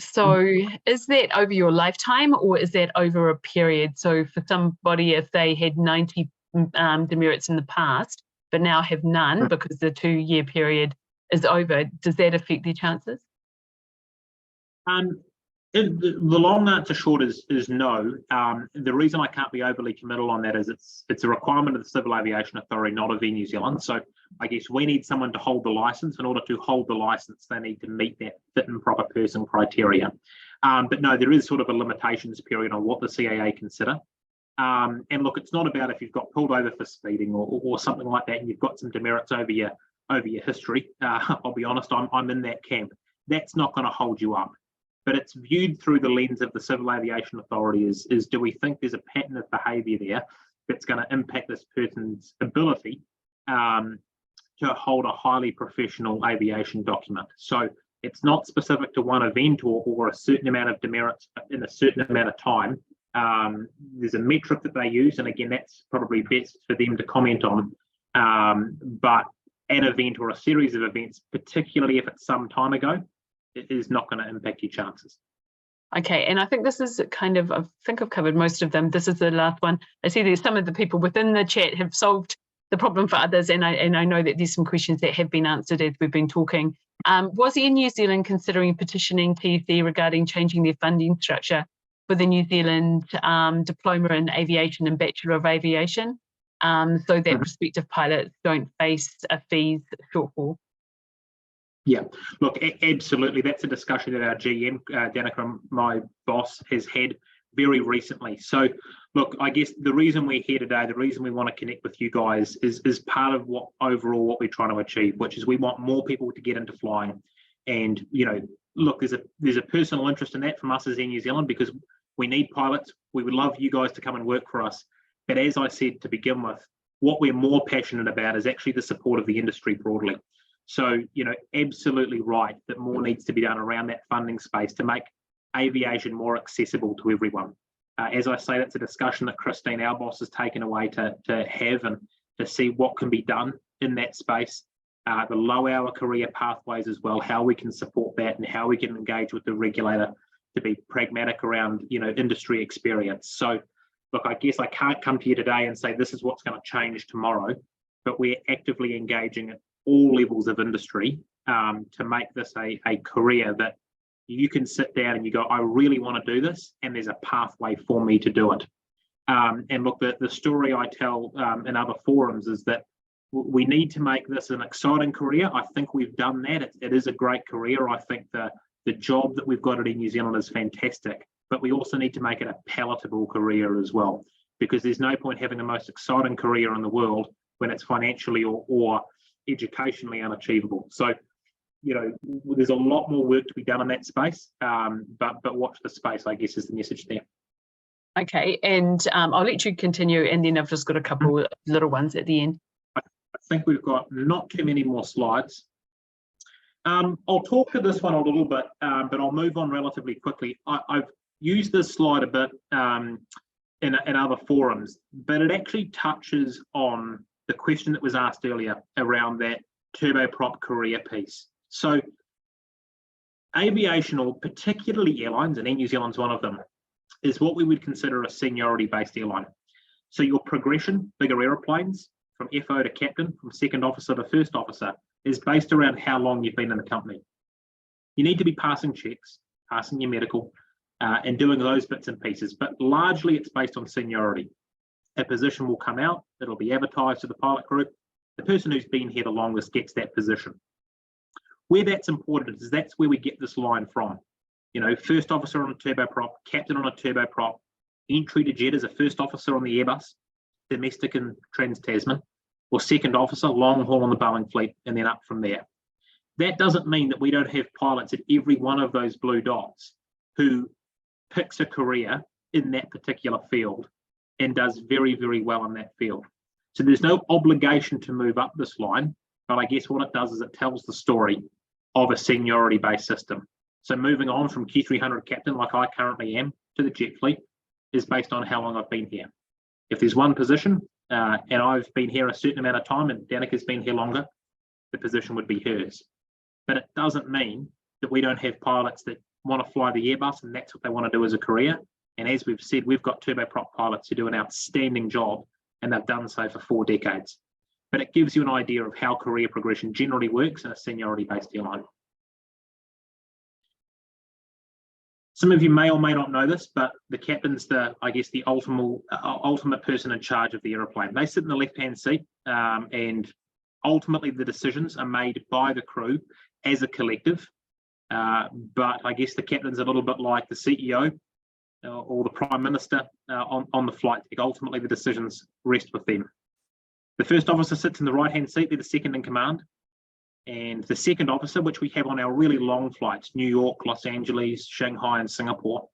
S1: So is that over your lifetime or is that over a period? So for somebody, if they had 90 demerits in the past, but now have none because the 2-year period is over, does that affect their chances?
S2: The long answer short is no. The reason I can't be overly committal on that is it's a requirement of the Civil Aviation Authority, not of Air New Zealand. So I guess we need someone to hold the license. In order to hold the license, they need to meet that fit and proper person criteria. But no, there is sort of a limitations period on what the CAA consider. And look, it's not about if you've got pulled over for speeding or something like that, and you've got some demerits over your history. I'll be honest, I'm in that camp. That's not going to hold you up. But it's viewed through the lens of the Civil Aviation Authority is do we think there's a pattern of behaviour there that's going to impact this person's ability to hold a highly professional aviation document. So it's not specific to one event or a certain amount of demerits in a certain amount of time. There's a metric that they use, and again, that's probably best for them to comment on. But an event or a series of events, particularly if it's some time ago, it is not going to impact your chances.
S1: Okay, and I think this is kind of, I think I've covered most of them. This is the last one. I see there's some of the people within the chat have solved the problem for others, and I know that there's some questions that have been answered as we've been talking. Was Air New Zealand considering petitioning TC regarding changing their funding structure for the New Zealand Diploma in Aviation and Bachelor of Aviation, so that prospective pilots don't face a fees shortfall?
S2: Yeah, look, absolutely. That's a discussion that our GM, Danica, my boss, has had very recently. So, look, I guess the reason we're here today, the reason we want to connect with you guys is part of what we're trying to achieve, which is we want more people to get into flying. And, look, there's a personal interest in that from us as Air New Zealand because we need pilots. We would love you guys to come and work for us. But as I said to begin with, what we're more passionate about is actually the support of the industry broadly. So, absolutely right that more needs to be done around that funding space to make aviation more accessible to everyone. As I say, that's a discussion that Christine, our boss, has taken away to have and to see what can be done in that space. The low-hour career pathways as well, how we can support that and how we can engage with the regulator to be pragmatic around, industry experience. So, look, I guess I can't come to you today and say this is what's going to change tomorrow, but we're actively engaging at all levels of industry to make this a career that you can sit down and you go, I really want to do this, and there's a pathway for me to do it. And look, the story I tell in other forums is that we need to make this an exciting career. I think we've done that. It is a great career. I think the job that we've got in New Zealand is fantastic, but we also need to make it a palatable career as well, because there's no point having the most exciting career in the world when it's financially or educationally unachievable. So, there's a lot more work to be done in that space, but watch the space, I guess, is the message there.
S1: Okay, and I'll let you continue, and then I've just got a couple of little ones at the end.
S2: I think we've got not too many more slides. I'll talk to this one a little bit, but I'll move on relatively quickly. I've used this slide a bit in other forums, but it actually touches on the question that was asked earlier around that turboprop career piece. So aviation, or particularly airlines, and Air New Zealand's one of them, is what we would consider a seniority-based airline. So your progression, bigger aeroplanes, from FO to captain, from second officer to first officer, is based around how long you've been in the company. You need to be passing checks, passing your medical, and doing those bits and pieces, but largely it's based on seniority. A position will come out, it'll be advertised to the pilot group. The person who's been here the longest gets that position. Where that's important is that's where we get this line from. First officer on a turboprop, captain on a turboprop, entry to jet as a first officer on the Airbus, domestic and trans-Tasman, or second officer, long haul on the Boeing fleet, and then up from there. That doesn't mean that we don't have pilots at every one of those blue dots who picks a career in that particular field and does very, very well in that field. So there's no obligation to move up this line, but I guess what it does is it tells the story of a seniority-based system. So moving on from Q300 captain, like I currently am, to the jet fleet is based on how long I've been here. If there's one position and I've been here a certain amount of time and Danica's been here longer, the position would be hers. But it doesn't mean that we don't have pilots that want to fly the Airbus and that's what they want to do as a career. And as we've said, we've got turboprop pilots who do an outstanding job, and they've done so for 4 decades. But it gives you an idea of how career progression generally works in a seniority-based airline. Some of you may or may not know this, but the captain's the ultimate person in charge of the aeroplane. They sit in the left-hand seat, and ultimately the decisions are made by the crew as a collective. But I guess the captain's a little bit like the CEO or the Prime Minister on the flight deck. Ultimately, the decisions rest with them. The first officer sits in the right-hand seat, they're the second in command. And the second officer, which we have on our really long flights, New York, Los Angeles, Shanghai, and Singapore,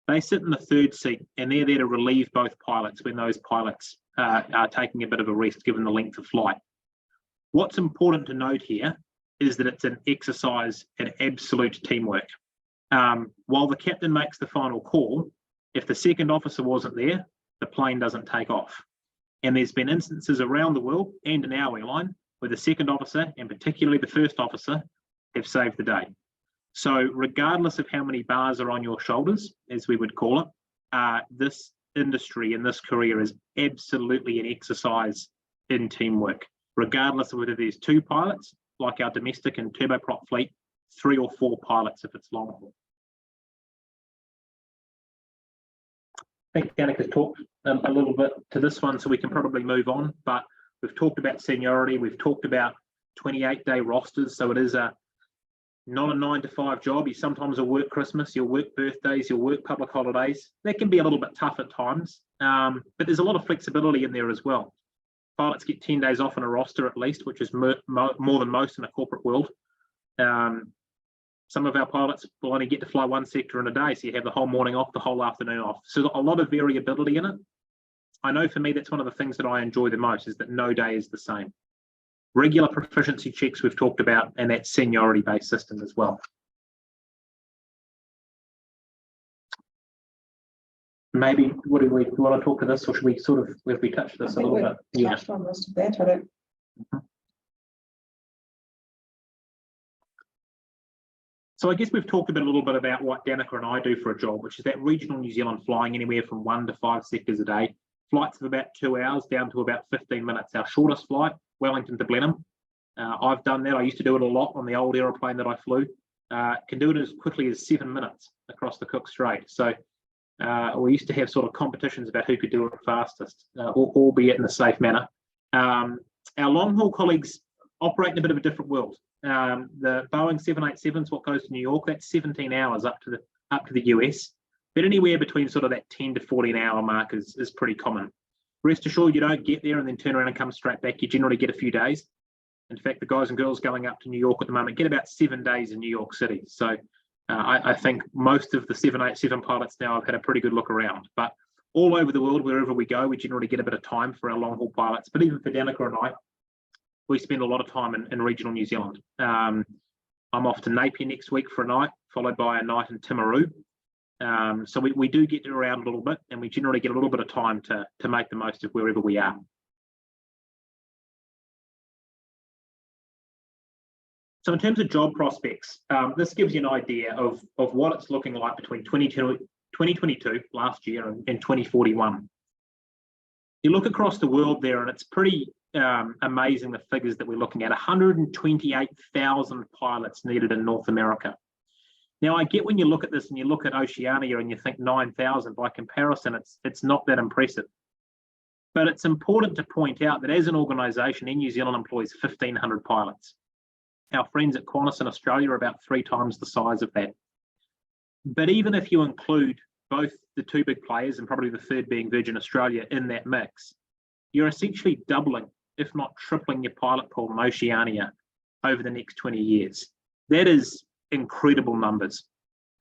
S2: they sit in the third seat, and they're there to relieve both pilots when those pilots are taking a bit of a rest given the length of flight. What's important to note here is that it's an exercise in absolute teamwork. While the captain makes the final call, if the second officer wasn't there, the plane doesn't take off. And there's been instances around the world and in our airline where the second officer, and particularly the first officer, have saved the day. So regardless of how many bars are on your shoulders, as we would call it, this industry and this career is absolutely an exercise in teamwork, regardless of whether there's 2 pilots, like our domestic and turboprop fleet, 3 or 4 pilots if it's long haul. I think Danica's talked a little bit to this one, so we can probably move on, but we've talked about seniority, we've talked about 28-day rosters, so it is not a 9-to-5 job. You sometimes will work Christmas, you'll work birthdays, you'll work public holidays. That can be a little bit tough at times, but there's a lot of flexibility in there as well. Pilots get 10 days off on a roster at least, which is more than most in the corporate world. Some of our pilots will only get to fly 1 sector in a day, so you have the whole morning off, the whole afternoon off. So a lot of variability in it. I know for me, that's one of the things that I enjoy the most, is that no day is the same. Regular proficiency checks we've talked about, and that seniority-based system as well. maybe, what do we want to talk to this, or should we sort of, have we touched this a little bit? Yeah.
S4: Touched on most of that, I don't.
S2: So I guess we've talked a little bit about what Danica and I do for a job, which is that regional New Zealand flying anywhere from 1 to 5 sectors a day. Flights of about 2 hours down to about 15 minutes. Our shortest flight, Wellington to Blenheim. I've done that. I used to do it a lot on the old aeroplane that I flew. Can do it as quickly as 7 minutes across the Cook Strait. So we used to have sort of competitions about who could do it fastest, albeit in a safe manner. Our long haul colleagues operate in a bit of a different world. The Boeing 787s, what goes to New York, that's 17 hours up to the US. But anywhere between sort of that 10 to 14 hour mark is pretty common. Rest assured, you don't get there and then turn around and come straight back. You generally get a few days. In fact, the guys and girls going up to New York at the moment get about 7 days in New York City. So I think most of the 787 pilots now have had a pretty good look around. But all over the world, wherever we go, we generally get a bit of time for our long haul pilots. But even for Danica and I, we spend a lot of time in regional New Zealand. I'm off to Napier next week for a night, followed by a night in Timaru. So we do get around a little bit, and we generally get a little bit of time to make the most of wherever we are. So in terms of job prospects, this gives you an idea of what it's looking like between 2022, last year, and 2041. You look across the world there, and it's pretty amazing the figures that we're looking at. 128,000 pilots needed in North America. Now, I get when you look at this and you look at Oceania and you think 9,000, by comparison, it's not that impressive. But it's important to point out that as an organisation, New Zealand employs 1,500 pilots. Our friends at Qantas in Australia are about 3 times the size of that. But even if you include both the 2 big players and probably the third being Virgin Australia in that mix, you're essentially doubling, if not tripling, your pilot pool in Oceania over the next 20 years. That is incredible numbers.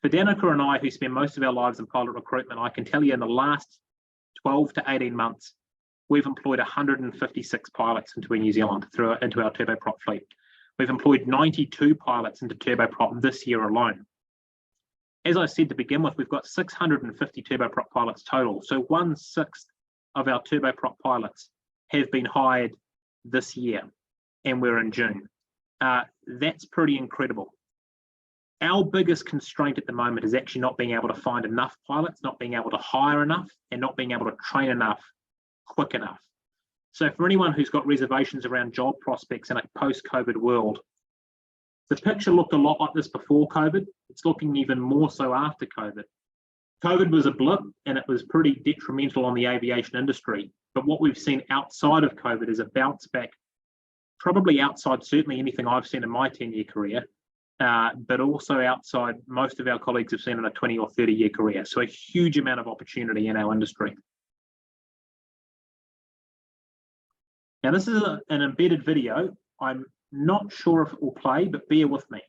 S2: For Danica and I, who spend most of our lives in pilot recruitment, I can tell you in the last 12 to 18 months, we've employed 156 pilots into New Zealand into our turboprop fleet. We've employed 92 pilots into turboprop this year alone. As I said to begin with, we've got 650 turboprop pilots total. So 1/6 of our turboprop pilots have been hired this year, and we're in June. That's pretty incredible. Our biggest constraint at the moment is actually not being able to find enough pilots, not being able to hire enough, and not being able to train enough quick enough. So for anyone who's got reservations around job prospects in a post-COVID world, the picture looked a lot like this before COVID. It's looking even more so after COVID. COVID was a blip, and it was pretty detrimental on the aviation industry. But what we've seen outside of COVID is a bounce back, probably outside certainly anything I've seen in my 10-year career, but also outside most of our colleagues have seen in a 20 or 30-year career. So a huge amount of opportunity in our industry. Now, this is an embedded video. I'm not sure if it will play, but bear with me.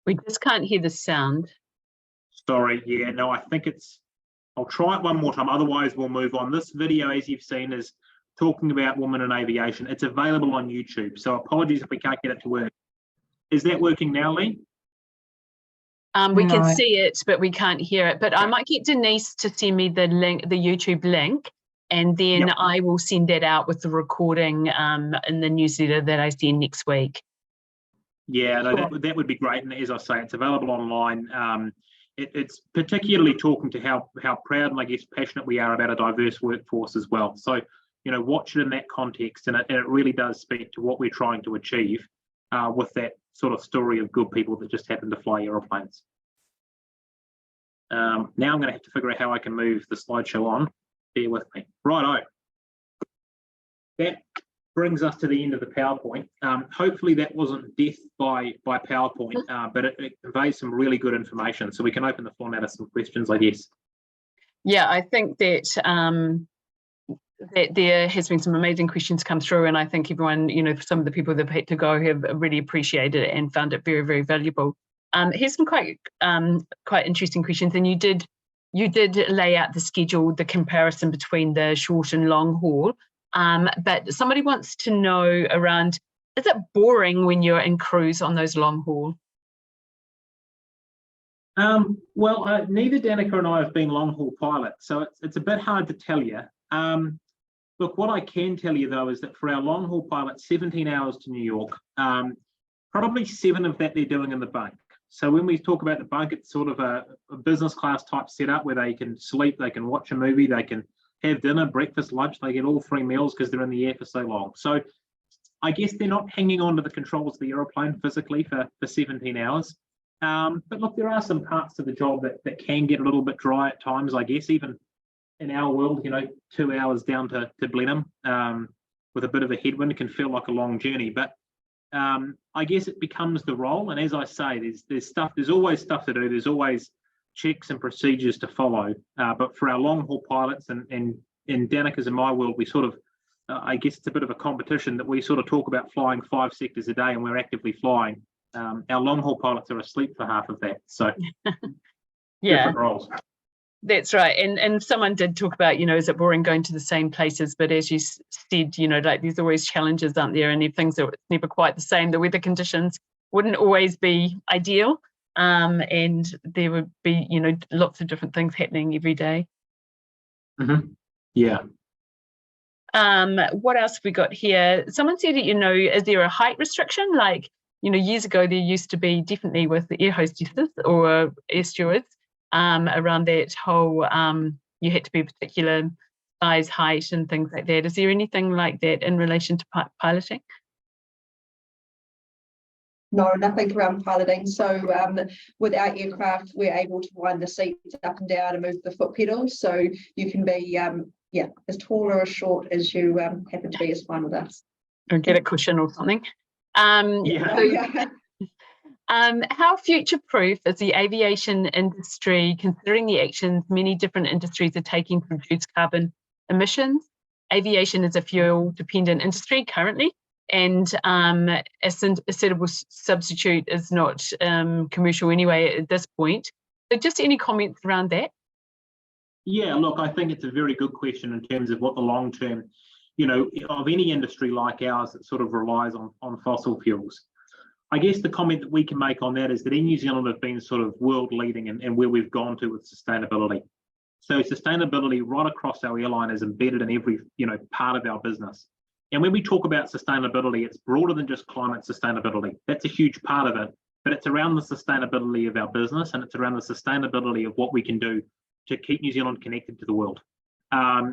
S1: We just can't hear the sound.
S2: Sorry, yeah, no, I think I'll try it one more time, otherwise we'll move on. This video, as you've seen, is talking about women in aviation. It's available on YouTube, so apologies if we can't get it to work. Is that working now, Lee?
S1: We can see it, but we can't hear it. But I might get Denise to send me the link, the YouTube link, and then I will send that out with the recording in the newsletter that I send next week.
S2: Yeah, no, that would be great. And as I say, it's available online. It's particularly talking to how proud and I guess passionate we are about a diverse workforce as well. So, you know, watch it in that context, and it really does speak to what we're trying to achieve with that sort of story of good people that just happen to fly aeroplanes. Now I'm going to have to figure out how I can move the slideshow on. Bear with me. Righto. That brings us to the end of the PowerPoint. Hopefully that wasn't death by PowerPoint, but it conveys some really good information. So we can open the floor now to some questions, I guess. Yeah,
S1: I think that that there has been some amazing questions come through, and I think everyone, you know, some of the people that had to go have really appreciated it and found it very, very valuable. Here's some quite interesting questions, and you you did lay out the schedule, the comparison between the short and long haul. But somebody wants to know around, is it boring when you're in cruise on those long haul?
S2: Well, neither Danica and I have been long haul pilots, so it's a bit hard to tell you. Look, what I can tell you though is that for our long haul pilots, 17 hours to New York, probably 7 of that they're doing in the bunk. So when we talk about the bunk, it's sort of a business class type setup where they can sleep, they can watch a movie, they can have dinner, breakfast, lunch, they get all 3 meals because they're in the air for so long. So I guess they're not hanging on to the controls of the aeroplane physically for 17 hours. But look, there are some parts to the job that can get a little bit dry at times, I guess, even in our world, 2 hours down to Blenheim with a bit of a headwind can feel like a long journey. But I guess it becomes the role. And as I say, there's always stuff to do. There's always checks and procedures to follow. But for our long haul pilots and in Danica's in my world, we sort of, I guess it's a bit of a competition that we sort of talk about flying 5 sectors a day and we're actively flying. Our long haul pilots are asleep for half of that. So
S1: Yeah,
S2: different roles.
S1: That's right. And someone did talk about, is it boring going to the same places? But as you said, like there's always challenges, aren't there? And things are never quite the same. The weather conditions wouldn't always be ideal. And there would be, lots of different things happening every day.
S2: Mm-hmm. Yeah.
S1: What else have we got here? Someone said, is there a height restriction? Like, years ago, there used to be definitely with the air hostesses or air stewards around that whole, you had to be a particular size, height and things like that. Is there anything like that in relation to piloting?
S3: No, nothing around piloting. So with our aircraft, we're able to wind the seats up and down and move the foot pedals. So you can be, as tall or as short as you happen to be is fine with us.
S1: Or get a cushion or something. How future-proof is the aviation industry, considering the actions many different industries are taking to reduce carbon emissions? Aviation is a fuel-dependent industry currently, and a suitable substitute is not commercial anyway at this point. So just any comments around that?
S2: Yeah, look, I think it's a very good question in terms of what the long term, of any industry like ours that sort of relies on fossil fuels. I guess the comment that we can make on that is that in New Zealand have been sort of world leading and where we've gone to with sustainability. So sustainability right across our airline is embedded in every, part of our business. And when we talk about sustainability, it's broader than just climate sustainability. That's a huge part of it, but it's around the sustainability of our business and it's around the sustainability of what we can do to keep New Zealand connected to the world.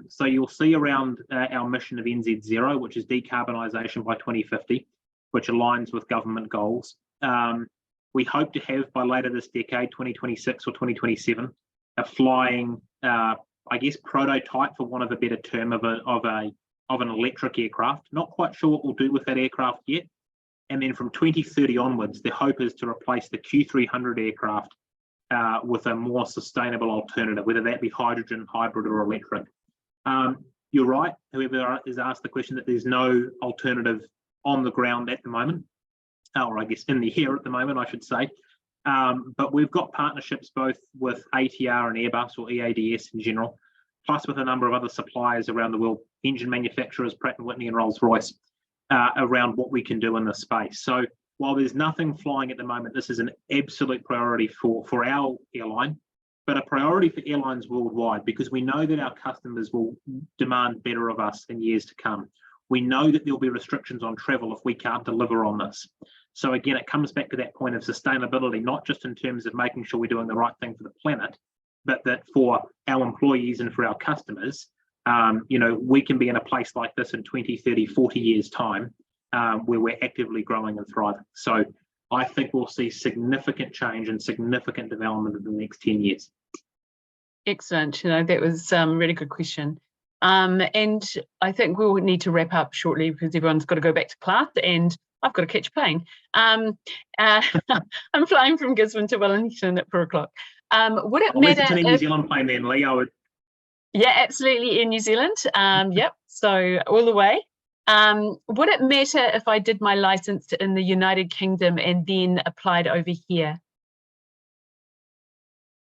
S2: So you'll see around our mission of NZ0, which is decarbonisation by 2050, which aligns with government goals. We hope to have by later this decade, 2026 or 2027, a flying, prototype, for want of a better term, of an electric aircraft. Not quite sure what we'll do with that aircraft yet. And then from 2030 onwards, the hope is to replace the Q300 aircraft with a more sustainable alternative, whether that be hydrogen, hybrid, or electric. You're right, whoever has asked the question, that there's no alternative on the ground at the moment, or I guess in the air at the moment, I should say. But we've got partnerships both with ATR and Airbus, or EADS in general, plus with a number of other suppliers around the world, engine manufacturers, Pratt & Whitney and Rolls-Royce, around what we can do in this space. So while there's nothing flying at the moment, this is an absolute priority for our airline, but a priority for airlines worldwide, because we know that our customers will demand better of us in years to come. We know that there'll be restrictions on travel if we can't deliver on this. So again, it comes back to that point of sustainability, not just in terms of making sure we're doing the right thing for the planet, but that for our employees and for our customers, we can be in a place like this in 20, 30, 40 years' time, where we're actively growing and thriving. So I think we'll see significant change and significant development in the next 10 years.
S1: Excellent. That was a really good question. And I think we'll need to wrap up shortly because everyone's got to go back to class and I've got to catch a plane. I'm flying from Gisborne to Wellington at 4 o'clock. Would it matter?
S2: It's a New Zealand plane then, Lee, I would.
S1: Yeah, absolutely, in New Zealand. Yep, so all the way. Would it matter if I did my license in the United Kingdom and then applied over here?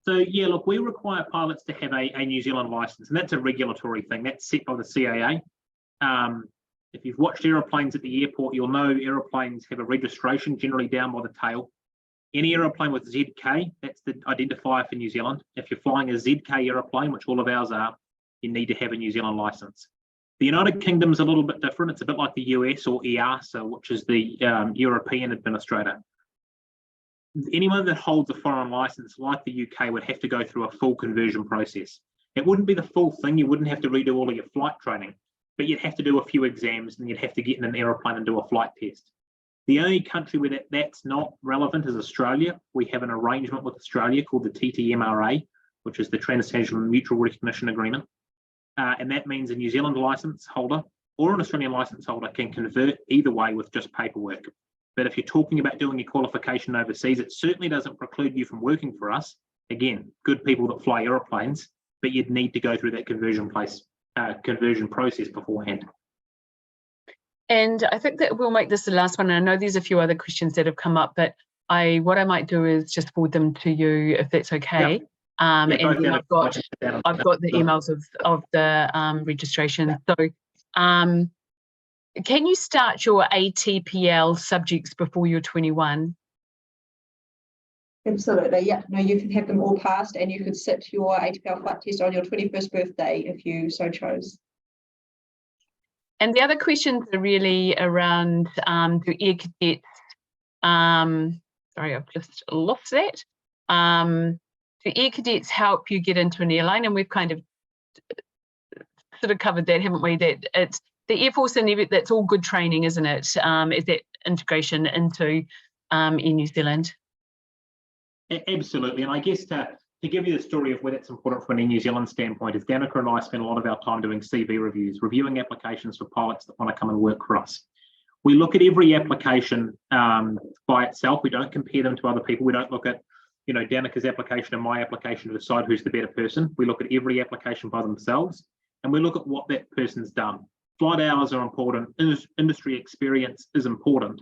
S2: So yeah, look, we require pilots to have a New Zealand license, and that's a regulatory thing. That's set by the CAA. If you've watched aeroplanes at the airport, you'll know aeroplanes have a registration generally down by the tail. Any aeroplane with ZK, that's the identifier for New Zealand. If you're flying a ZK aeroplane, which all of ours are, you need to have a New Zealand license. The United Kingdom's a little bit different. It's a bit like the US or EASA, which is the European administrator. Anyone that holds a foreign license like the UK would have to go through a full conversion process. It wouldn't be the full thing. You wouldn't have to redo all of your flight training, but you'd have to do a few exams and you'd have to get in an aeroplane and do a flight test. The only country where that's not relevant is Australia. We have an arrangement with Australia called the TTMRA, which is the Trans-Tasman Mutual Recognition Agreement. And that means a New Zealand license holder or an Australian license holder can convert either way with just paperwork. But if you're talking about doing your qualification overseas, it certainly doesn't preclude you from working for us. Again, good people that fly aeroplanes, but you'd need to go through that conversion process beforehand.
S1: And I think that we'll make this the last one. And I know there's a few other questions that have come up, but what I might do is just forward them to you if that's okay.
S2: Yep.
S1: And then I've got the emails of the registration. So can you start your ATPL subjects before you're 21?
S3: Absolutely, yeah. No, you can have them all passed and you could sit your ATPL flight test on your 21st birthday if you so chose.
S1: And the other questions are really around do air cadets, sorry, I've just lost that. Do air cadets help you get into an airline? And we've kind of sort of covered that, haven't we? That it's the Air Force and that's all good training, isn't it? Is that integration into Air New Zealand?
S2: Absolutely, and I guess to give you the story of where that's important from a New Zealand standpoint is Danica and I spend a lot of our time doing CV reviews, reviewing applications for pilots that want to come and work for us. We look at every application by itself. We don't compare them to other people. We don't look at, you know, Danica's application and my application to decide who's the better person. We look at every application by themselves and we look at what that person's done. Flight hours are important, industry experience is important,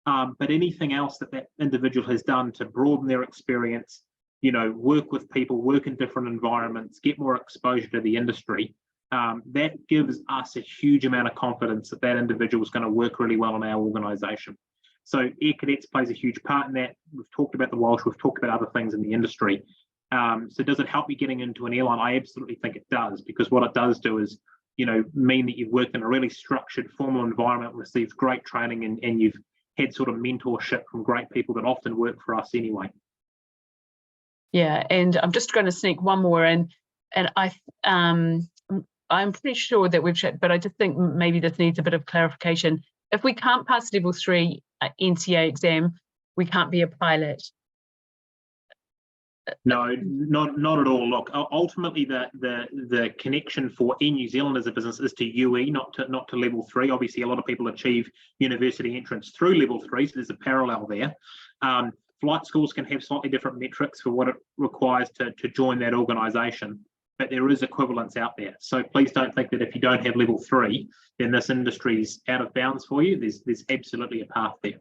S2: but anything else that individual has done to broaden their experience, you know, work with people, work in different environments, get more exposure to the industry, that gives us a huge amount of confidence that that individual is going to work really well in our organisation. So Air Cadets plays a huge part in that. We've talked about the Walsh, we've talked about other things in the industry. So does it help you getting into an airline? I absolutely think it does, because what it does do is, you know, mean that you've worked in a really structured, formal environment, received great training, and you've had sort of mentorship from great people that often work for us anyway.
S1: Yeah, and I'm just going to sneak one more in, and I'm pretty sure that we've checked, but I just think maybe this needs a bit of clarification. If we can't pass level 3 NCA exam, we can't be a pilot.
S2: No, not at all. Look, ultimately the connection for Air New Zealand as a business is to UE, not to level 3. Obviously, a lot of people achieve university entrance through level 3, so there's a parallel there. Flight schools can have slightly different metrics for what it requires to join that organisation, but there is equivalence out there. So please don't think that if you don't have level 3, then this industry's out of bounds for you. There's absolutely a path there.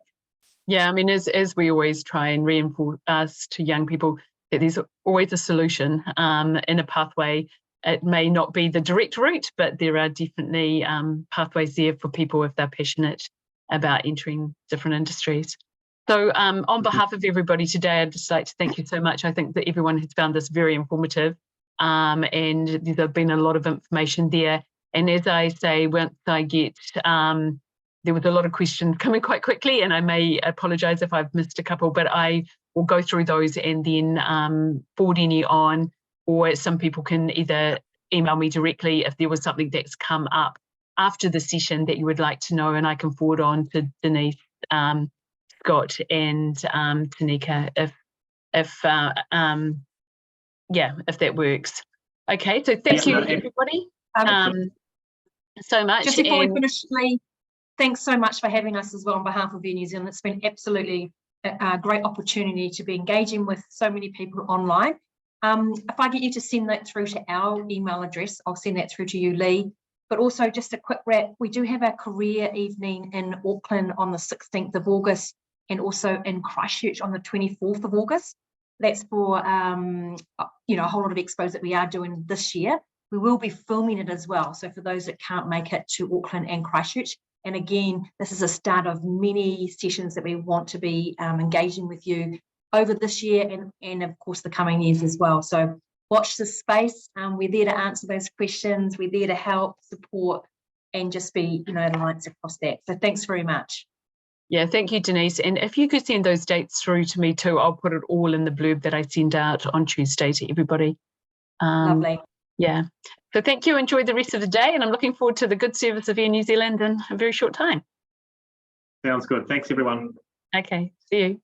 S2: Yeah,
S1: I mean, as we always try and reinforce to young people, that there's always a solution in a pathway. It may not be the direct route, but there are definitely pathways there for people if they're passionate about entering different industries. So on behalf of everybody today, I'd just like to thank you so much. I think that everyone has found this very informative, and there's been a lot of information there. And as I say, once I get, there was a lot of questions coming quite quickly, and I may apologise if I've missed a couple, but I will go through those and then forward any on, or some people can either email me directly if there was something that's come up after the session that you would like to know, and I can forward on to Denise, Scott and Tanika if that works. Okay, so thank you everybody so much.
S4: Just before we finish, Lee, thanks so much for having us as well on behalf of Air New Zealand. It's been absolutely a great opportunity to be engaging with so many people online. If I get you to send that through to our email address, I'll send that through to you, Lee. But also just a quick wrap, we do have our career evening in Auckland on the 16th of August and also in Christchurch on the 24th of August. That's for you know, a whole lot of expos that we are doing this year. We will be filming it as well. So for those that can't make it to Auckland and Christchurch, and again, this is a start of many sessions that we want to be engaging with you over this year and of course the coming years as well. So watch this space. We're there to answer those questions. We're there to help, support, and just be, you know, alliance across that. So thanks very much.
S1: Yeah, thank you, Denise. And if you could send those dates through to me too, I'll put it all in the blurb that I send out on Tuesday to everybody.
S4: Lovely.
S1: Yeah. So thank you. Enjoy the rest of the day. And I'm looking forward to the good service of Air New Zealand in a very short time.
S2: Sounds good. Thanks, everyone.
S1: Okay. See you.